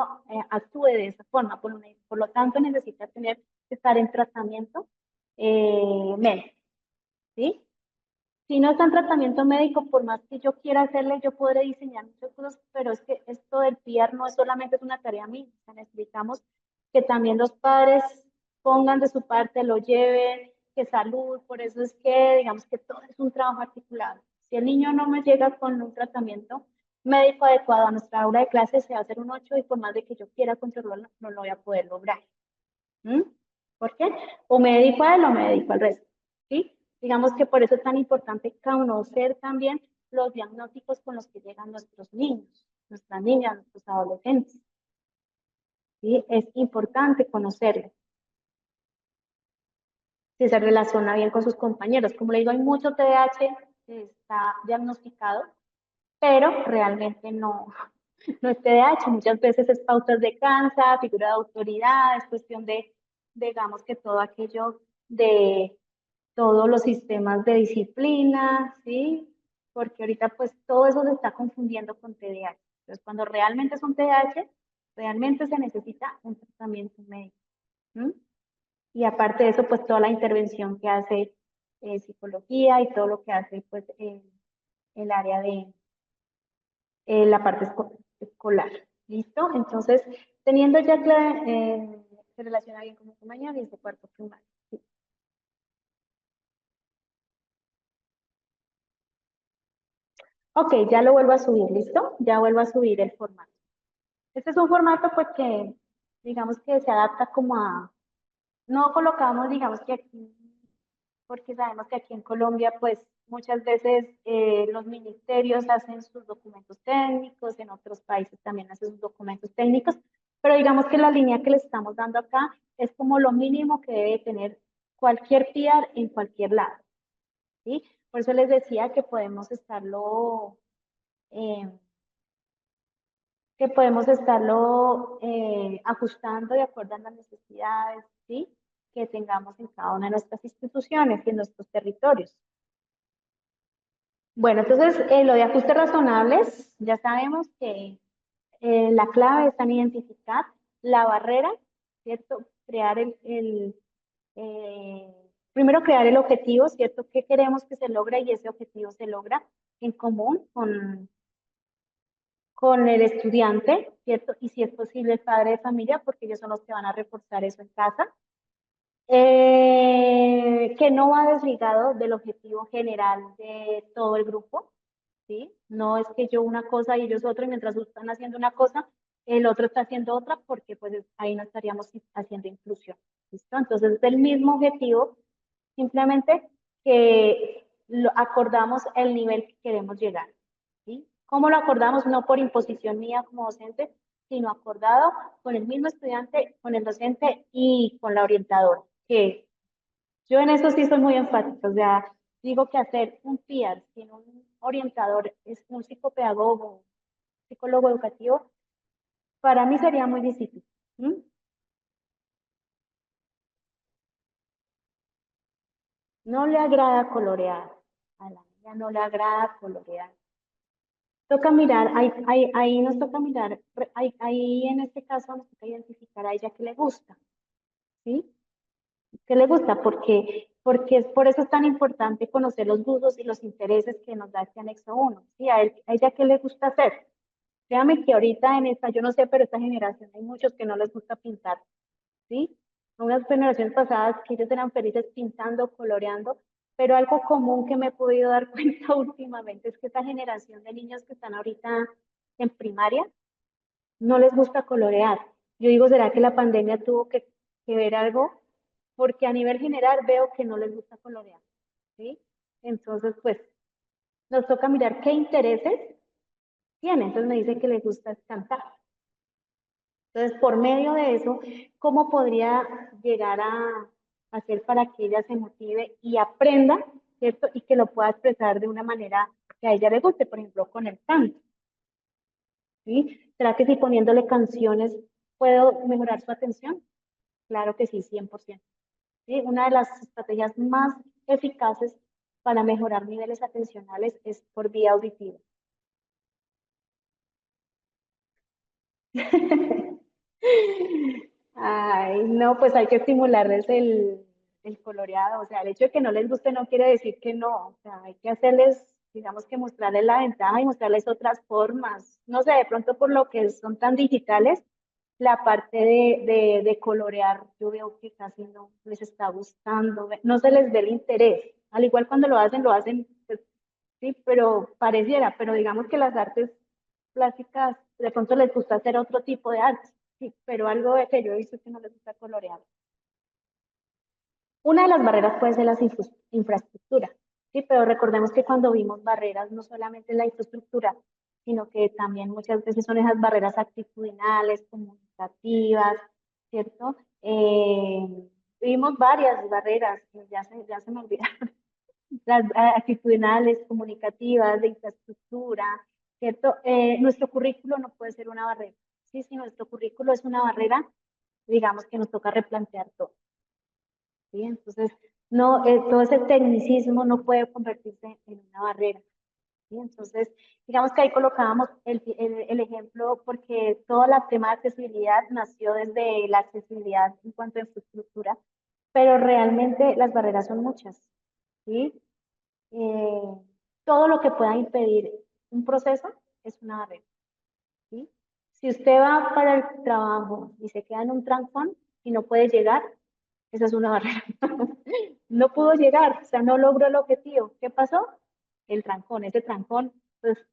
actúe de esa forma. Por lo tanto, necesita estar en tratamiento médico, ¿sí? Si no está en tratamiento médico, por más que yo quiera hacerle, yo podré diseñar muchas cosas, pero es que esto del PIAR no es solamente es una tarea mía, o sea, necesitamos que también los padres pongan de su parte, lo lleven, que salud, por eso es que digamos que todo es un trabajo articulado. Si el niño no me llega con un tratamiento médico adecuado a nuestra aula de clase, se va a hacer un 8 y por más de que yo quiera controlarlo, no lo voy a poder lograr. ¿Mm? ¿Por qué? O me dedico a él o me dedico al resto, ¿sí? Digamos que por eso es tan importante conocer también los diagnósticos con los que llegan nuestros niños, nuestras niñas, nuestros adolescentes. ¿Sí? Es importante conocerlo. Si se relaciona bien con sus compañeros. Como le digo, hay mucho TDAH que está diagnosticado, pero realmente no es TDAH. Muchas veces es pautas de crianza, figura de autoridad, es cuestión de, digamos que todo aquello de todos los sistemas de disciplina, ¿sí? Porque ahorita pues todo eso se está confundiendo con TDAH. Entonces, cuando realmente es un TDAH, realmente se necesita un tratamiento médico. ¿Mm? Y aparte de eso, pues toda la intervención que hace psicología y todo lo que hace pues el área de la parte escolar. ¿Listo? Entonces, teniendo ya se relaciona bien con su mañana y ese cuarto primario. ¿Sí? Ok, ya lo vuelvo a subir, ¿listo? Ya vuelvo a subir el formato. Este es un formato pues que digamos que se adapta como no colocamos digamos que aquí, porque sabemos que aquí en Colombia pues muchas veces los ministerios hacen sus documentos técnicos, en otros países también hacen sus documentos técnicos, pero digamos que la línea que le estamos dando acá es como lo mínimo que debe tener cualquier PIAR en cualquier lado, ¿sí? Por eso les decía eh, que podemos estarlo ajustando de acuerdo a las necesidades, ¿sí? Que tengamos en cada una de nuestras instituciones y en nuestros territorios. Bueno, entonces lo de ajustes razonables, ya sabemos que la clave está en identificar la barrera, ¿cierto? Eh, Primero crear el objetivo, ¿cierto? ¿Qué queremos que se logre? Y ese objetivo se logra en común con el estudiante, ¿cierto? Y si es posible el padre de familia, porque ellos son los que van a reforzar eso en casa, que no va desligado del objetivo general de todo el grupo, ¿sí? No es que yo una cosa y ellos otra, y mientras están haciendo una cosa, el otro está haciendo otra, porque pues ahí no estaríamos haciendo inclusión, ¿listo? Entonces es el mismo objetivo, simplemente que acordamos el nivel que queremos llegar, ¿sí? ¿Cómo lo acordamos? No por imposición mía como docente, sino acordado con el mismo estudiante, con el docente y con la orientadora, que yo en eso sí soy muy enfática, o sea, digo que hacer un PIAR sin un orientador, es un psicopedagogo, un psicólogo educativo, para mí sería muy difícil. ¿Mm? No le agrada colorear, a la niña no le agrada colorear. Toca mirar, ahí nos toca mirar, ahí en este caso nos toca identificar a ella qué le gusta, ¿sí? ¿Qué le gusta? Porque es por eso es tan importante conocer los gustos y los intereses que nos da este anexo uno, ¿sí? A ella qué le gusta hacer. Créame que ahorita en esta, yo no sé, pero esta generación hay muchos que no les gusta pintar, ¿sí? Unas generaciones pasadas que ellos eran felices pintando, coloreando, Pero algo común que me he podido dar cuenta últimamente es que esta generación de niños que están ahorita en primaria no les gusta colorear. Yo digo, ¿será que la pandemia tuvo que ver algo? Porque a nivel general veo que no les gusta colorear, ¿sí? Entonces, pues, nos toca mirar qué intereses tienen. Entonces me dicen que les gusta cantar. Entonces, por medio de eso, ¿cómo podría llegar a hacer para que ella se motive y aprenda, ¿cierto? Y que lo pueda expresar de una manera que a ella le guste, por ejemplo, con el canto, ¿sí? ¿Será que si poniéndole canciones puedo mejorar su atención? Claro que sí, 100%. ¿Sí? Una de las estrategias más eficaces para mejorar niveles atencionales es por vía auditiva. Ay, no, pues hay que estimularles el coloreado. O sea, el hecho de que no les guste no quiere decir que no. O sea, hay que hacerles, digamos que mostrarles la ventaja y mostrarles otras formas. No sé, de pronto por lo que son tan digitales, la parte de colorear, yo veo que casi no les está gustando, no se les ve el interés. Al igual cuando lo hacen, pues, sí, pero pareciera, pero digamos que las artes plásticas de pronto les gusta hacer otro tipo de arte, sí, pero algo de que yo he visto es que no les gusta colorear. Una de las barreras puede ser la infraestructura, sí, pero recordemos que cuando vimos barreras no solamente la infraestructura, sino que también muchas veces son esas barreras actitudinales, comunicativas, ¿cierto? Vimos varias barreras, ya se me olvidaron, las actitudinales, comunicativas, de infraestructura, ¿cierto? Nuestro currículo no puede ser una barrera. Sí, si nuestro currículo es una barrera, digamos que nos toca replantear todo. ¿Sí? Entonces, no, todo ese tecnicismo no puede convertirse en una barrera. ¿Sí? Entonces, digamos que ahí colocábamos el ejemplo porque todo el tema de accesibilidad nació desde la accesibilidad en cuanto a infraestructura, pero realmente las barreras son muchas. ¿Sí? eh, todo lo que pueda impedir un proceso es una barrera. ¿Sí? Si usted va para el trabajo y se queda en un trancón y no puede llegar, esa es una barrera. No pudo llegar, o sea, no logró el objetivo. ¿Qué pasó? El trancón, ese trancón. Pues,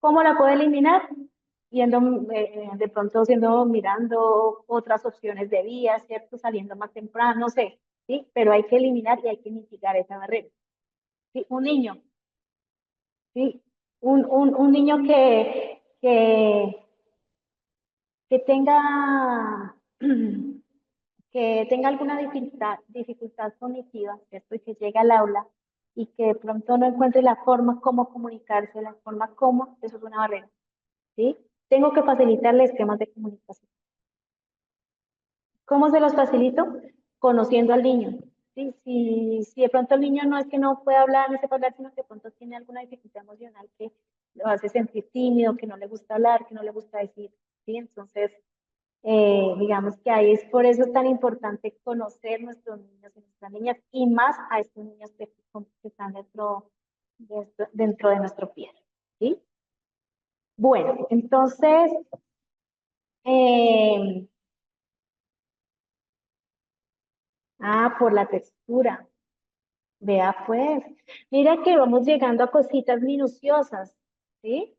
¿cómo la puede eliminar? Yendo, de pronto mirando otras opciones de vía, ¿cierto? Saliendo más temprano, no sé, ¿sí? Pero hay que eliminar y hay que mitigar esa barrera. ¿Sí? Un niño, ¿sí? Un niño que tenga, que tenga alguna dificultad cognitiva, ¿cierto? Y que llegue al aula y que de pronto no encuentre la forma como comunicarse, la forma como, eso es una barrera, ¿sí? Tengo que facilitarle esquemas de comunicación. ¿Cómo se los facilito? Conociendo al niño. ¿Sí? Si de pronto el niño no es que no puede hablar, no sepa hablar, sino que de pronto tiene alguna dificultad emocional que lo hace sentir tímido, que no le gusta hablar, que no le gusta decir, ¿sí? Entonces, digamos que ahí es por eso tan importante conocer nuestros niños y nuestras niñas y más a estos niños que están dentro de nuestro pie, ¿sí? Bueno, entonces, eh, por la textura. Vea pues, mira que vamos llegando a cositas minuciosas, ¿sí?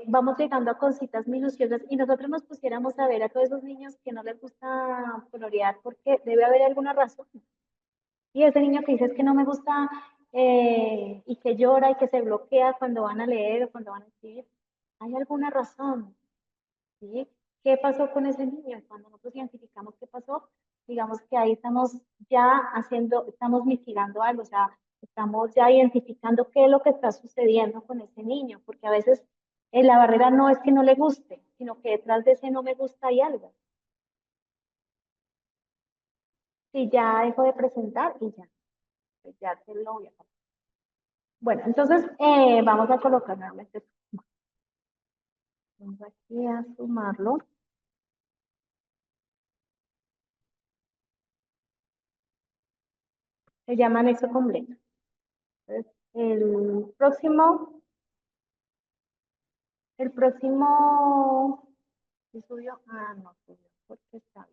Vamos llegando a cositas minuciosas y nosotros nos pusiéramos a ver a todos esos niños que no les gusta colorear porque debe haber alguna razón. Y ese niño que dice es que no me gusta y que llora y que se bloquea cuando van a leer o cuando van a escribir, hay alguna razón, ¿sí? ¿Qué pasó con ese niño? Cuando nosotros identificamos qué pasó, digamos que ahí estamos ya estamos mitigando algo, o sea, estamos ya identificando qué es lo que está sucediendo con ese niño, porque a veces la barrera no es que no le guste, sino que detrás de ese no me gusta hay algo. Si ya dejó de presentar y ya, pues ya se lo voy a pasar. Bueno, entonces vamos a colocar nuevamente. Vamos aquí a sumarlo. Se llama anexo completo. Entonces, el próximo, ¿sí subió? No subió, porque está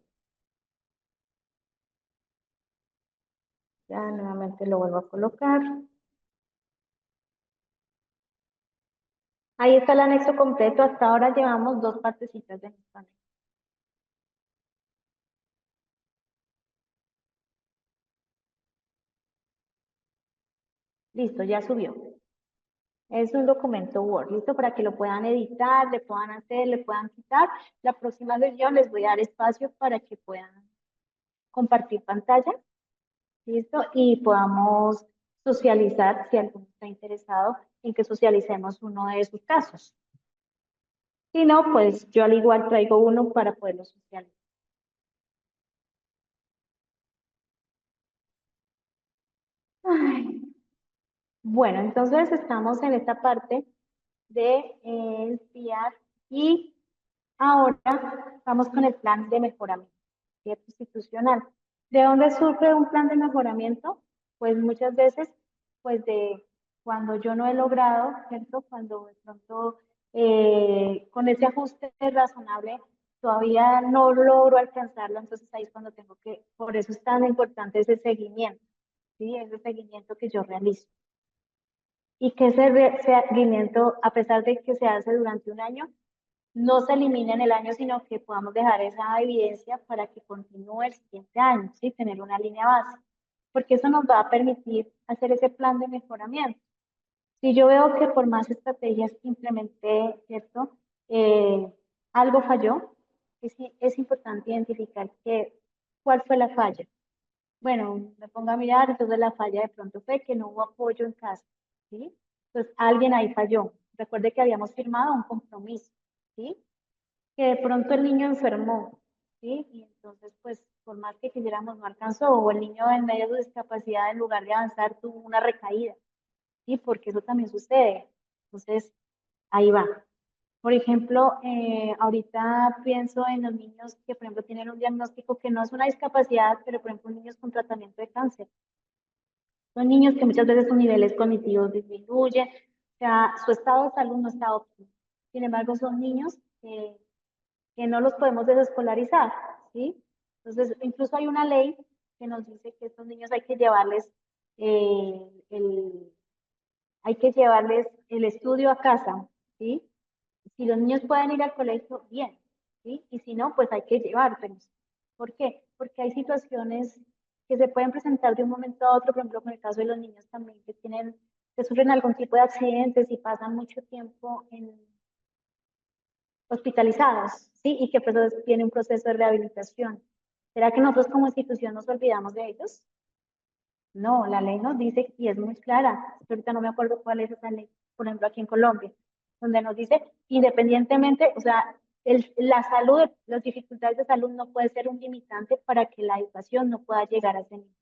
bien. Ya nuevamente lo vuelvo a colocar. Ahí está el anexo completo. Hasta ahora llevamos 2 partecitas de nuestro anexo. Listo, ya subió. Es un documento Word, listo, para que lo puedan editar, le puedan hacer, le puedan quitar. La próxima sesión les voy a dar espacio para que puedan compartir pantalla, listo, y podamos socializar si alguno está interesado en que socialicemos uno de sus casos. Si no, pues yo al igual traigo uno para poderlo socializar. Ay. Bueno, entonces estamos en esta parte de espiar y ahora vamos con el plan de mejoramiento, ¿cierto? Institucional. ¿De dónde surge un plan de mejoramiento? Pues muchas veces, pues de cuando yo no he logrado, ¿cierto? Cuando de pronto con ese ajuste razonable todavía no logro alcanzarlo, entonces ahí es cuando tengo que, por eso es tan importante ese seguimiento, ¿sí? Ese seguimiento que yo realizo. Y que ese seguimiento, a pesar de que se hace durante un año, no se elimine en el año, sino que podamos dejar esa evidencia para que continúe el siguiente año, ¿sí? Tener una línea base, porque eso nos va a permitir hacer ese plan de mejoramiento. Si yo veo que por más estrategias que implementé, ¿cierto? Algo falló, es importante identificar cuál fue la falla. Bueno, me pongo a mirar, entonces la falla de pronto fue que no hubo apoyo en casa, ¿sí? Entonces alguien ahí falló. Recuerde que habíamos firmado un compromiso, ¿sí? Que de pronto el niño enfermó, ¿sí? Y entonces, pues, por más que quisiéramos, no alcanzó, o el niño en medio de su discapacidad, en lugar de avanzar, tuvo una recaída, ¿sí? Porque eso también sucede. Entonces, ahí va. Por ejemplo, ahorita pienso en los niños que, por ejemplo, tienen un diagnóstico que no es una discapacidad, pero, por ejemplo, niños con tratamiento de cáncer. Son niños que muchas veces sus niveles cognitivos disminuyen, o sea, su estado de salud no está óptimo. Sin embargo, son niños que no los podemos desescolarizar, ¿sí? Entonces, incluso hay una ley que nos dice que estos niños hay que llevarles hay que llevarles el estudio a casa, ¿sí? Si los niños pueden ir al colegio, bien, ¿sí? Y si no, pues hay que llevárselos. ¿Por qué? Porque hay situaciones que se pueden presentar de un momento a otro, por ejemplo, con el caso de los niños también que sufren algún tipo de accidentes y pasan mucho tiempo hospitalizados, ¿sí? Y que pues tiene un proceso de rehabilitación. ¿Será que nosotros como institución nos olvidamos de ellos? No, la ley nos dice, y es muy clara, ahorita no me acuerdo cuál es esa ley, por ejemplo, aquí en Colombia, donde nos dice, independientemente, o sea, la salud, las dificultades de salud no puede ser un limitante para que la educación no pueda llegar a ese nivel,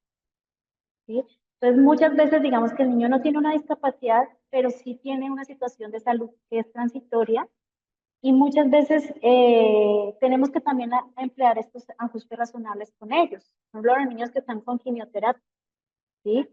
¿sí? Entonces, muchas veces digamos que el niño no tiene una discapacidad, pero sí tiene una situación de salud que es transitoria, y muchas veces tenemos que también a emplear estos ajustes razonables con ellos. Por ejemplo, los niños que están con quimioterapia, ¿sí?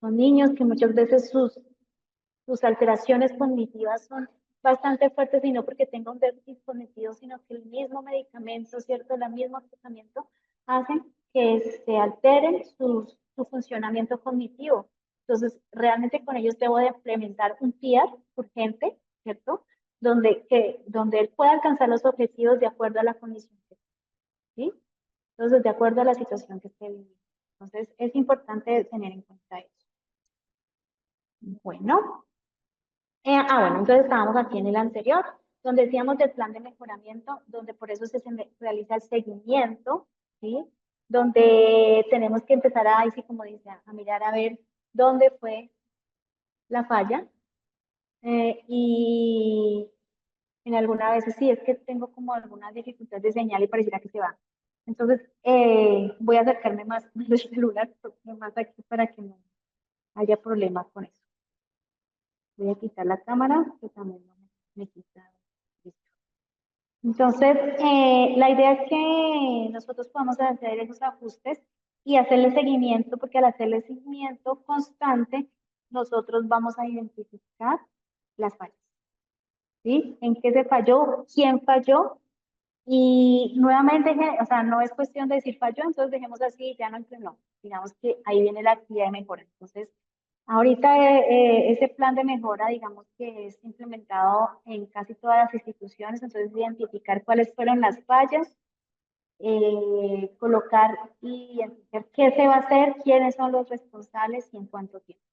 Son niños que muchas veces sus alteraciones cognitivas son bastante fuertes y no porque tenga un déficit cognitivo, sino que el mismo medicamento, ¿cierto? El mismo tratamiento hacen que se alteren su funcionamiento cognitivo. Entonces, realmente con ellos debo de implementar un PIAR urgente, ¿cierto? Donde él pueda alcanzar los objetivos de acuerdo a la condición que ¿sí? Entonces, de acuerdo a la situación que esté viviendo. Entonces, es importante tener en cuenta eso. Bueno, bueno, entonces estábamos aquí en el anterior, donde decíamos del plan de mejoramiento, donde por eso realiza el seguimiento, ¿sí? Donde tenemos que empezar a, ahí sí como dice, a mirar a ver dónde fue la falla. Y en alguna vez sí, es que tengo como algunas dificultades de señal y pareciera que se va. Entonces, voy a acercarme más del celular, más aquí para que no haya problemas con eso. Voy a quitar la cámara, que también no me quita. Listo. Entonces, la idea es que nosotros podamos hacer esos ajustes y hacerle seguimiento, porque al hacerle seguimiento constante, nosotros vamos a identificar las fallas. ¿Sí? ¿En qué se falló? ¿Quién falló? Y nuevamente, o sea, no es cuestión de decir falló, entonces dejemos así, ya no entrenó. Digamos que ahí viene la actividad de mejora. Entonces, ahorita ese plan de mejora, digamos que es implementado en casi todas las instituciones, entonces identificar cuáles fueron las fallas, colocar y identificar qué se va a hacer, quiénes son los responsables y en cuánto tiempo.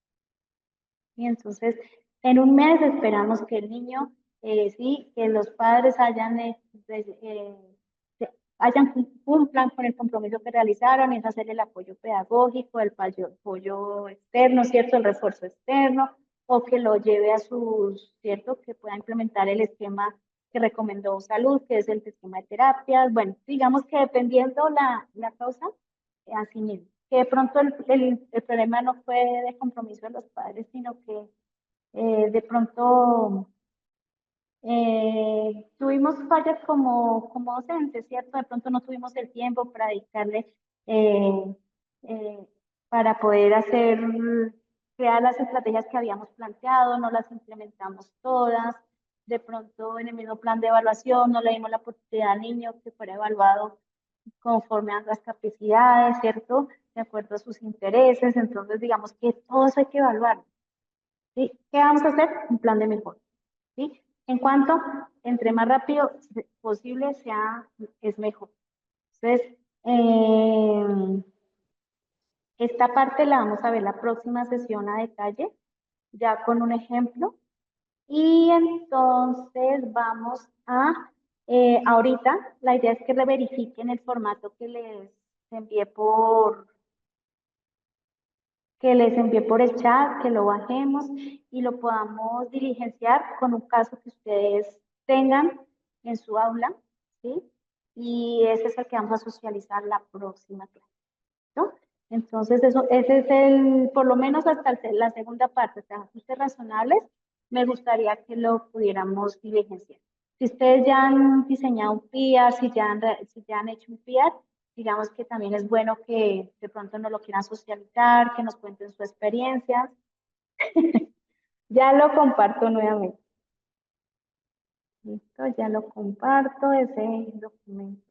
Y entonces, en un mes esperamos que el niño, sí, que los padres cumplan con el compromiso que realizaron, es hacer el apoyo pedagógico, el apoyo externo, ¿cierto? El refuerzo externo, o que lo lleve a sus, ¿cierto? Que pueda implementar el esquema que recomendó Salud, que es el esquema de terapias. Bueno, digamos que dependiendo la causa, así mismo. Que de pronto el problema no fue de compromiso de los padres, sino que de pronto tuvimos fallas como docentes, ¿cierto? De pronto no tuvimos el tiempo para dedicarle, eh, eh, para poder crear las estrategias que habíamos planteado, no las implementamos todas. De pronto en el mismo plan de evaluación no le dimos la oportunidad al niño que fuera evaluado conforme a las capacidades, ¿cierto? De acuerdo a sus intereses. Entonces, digamos que todo eso hay que evaluar. ¿Sí? ¿Qué vamos a hacer? Un plan de mejora. ¿Sí? En cuanto, entre más rápido posible sea, es mejor. Entonces, esta parte la vamos a ver la próxima sesión a detalle, ya con un ejemplo. Y entonces vamos ahorita, la idea es que reverifiquen el formato que les envié por el chat, que lo bajemos y lo podamos diligenciar con un caso que ustedes tengan en su aula, ¿sí? Y ese es el que vamos a socializar la próxima clase, ¿no? Entonces, ese es por lo menos hasta la segunda parte, o sea, ajustes razonables, me gustaría que lo pudiéramos diligenciar. Si ustedes ya han diseñado un PIA, si ya han hecho un PIA, digamos que también es bueno que de pronto nos lo quieran socializar, que nos cuenten su experiencia. Ya lo comparto nuevamente. Listo, ya lo comparto, ese documento.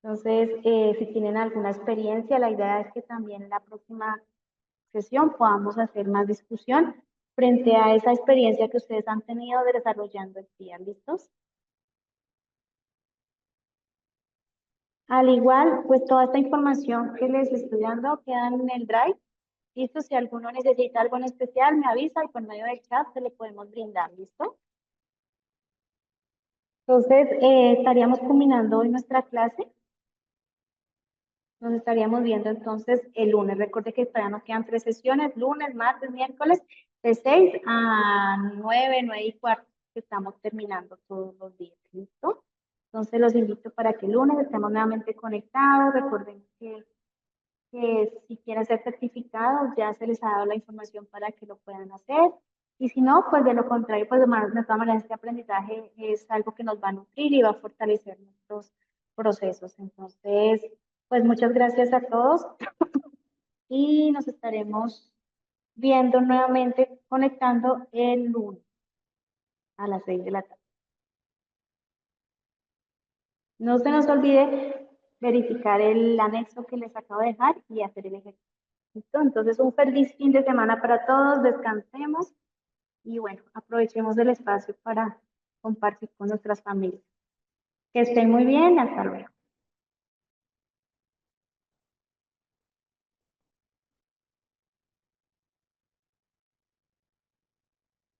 Entonces, si tienen alguna experiencia, la idea es que también en la próxima sesión podamos hacer más discusión frente a esa experiencia que ustedes han tenido desarrollando el PIA. ¿Listos? Al igual, pues toda esta información que les estoy dando queda en el Drive. ¿Listo? Si alguno necesita algo en especial, me avisa y por medio del chat se le podemos brindar. ¿Listo? Entonces, estaríamos culminando hoy nuestra clase. Nos estaríamos viendo entonces el lunes. Recuerde que todavía nos quedan 3 sesiones, lunes, martes, miércoles, de 6 a 9, 9:15, que estamos terminando todos los días. ¿Listo? Entonces los invito para que el lunes estemos nuevamente conectados. Recuerden que si quieren ser certificados, ya se les ha dado la información para que lo puedan hacer. Y si no, pues de lo contrario, pues de todas maneras este aprendizaje es algo que nos va a nutrir y va a fortalecer nuestros procesos. Entonces, pues muchas gracias a todos y nos estaremos viendo nuevamente conectando el lunes a las 6 de la tarde. No se nos olvide verificar el anexo que les acabo de dejar y hacer el ejercicio. ¿Listo? Entonces, un feliz fin de semana para todos, descansemos y bueno, aprovechemos el espacio para compartir con nuestras familias. Que estén muy bien, hasta luego.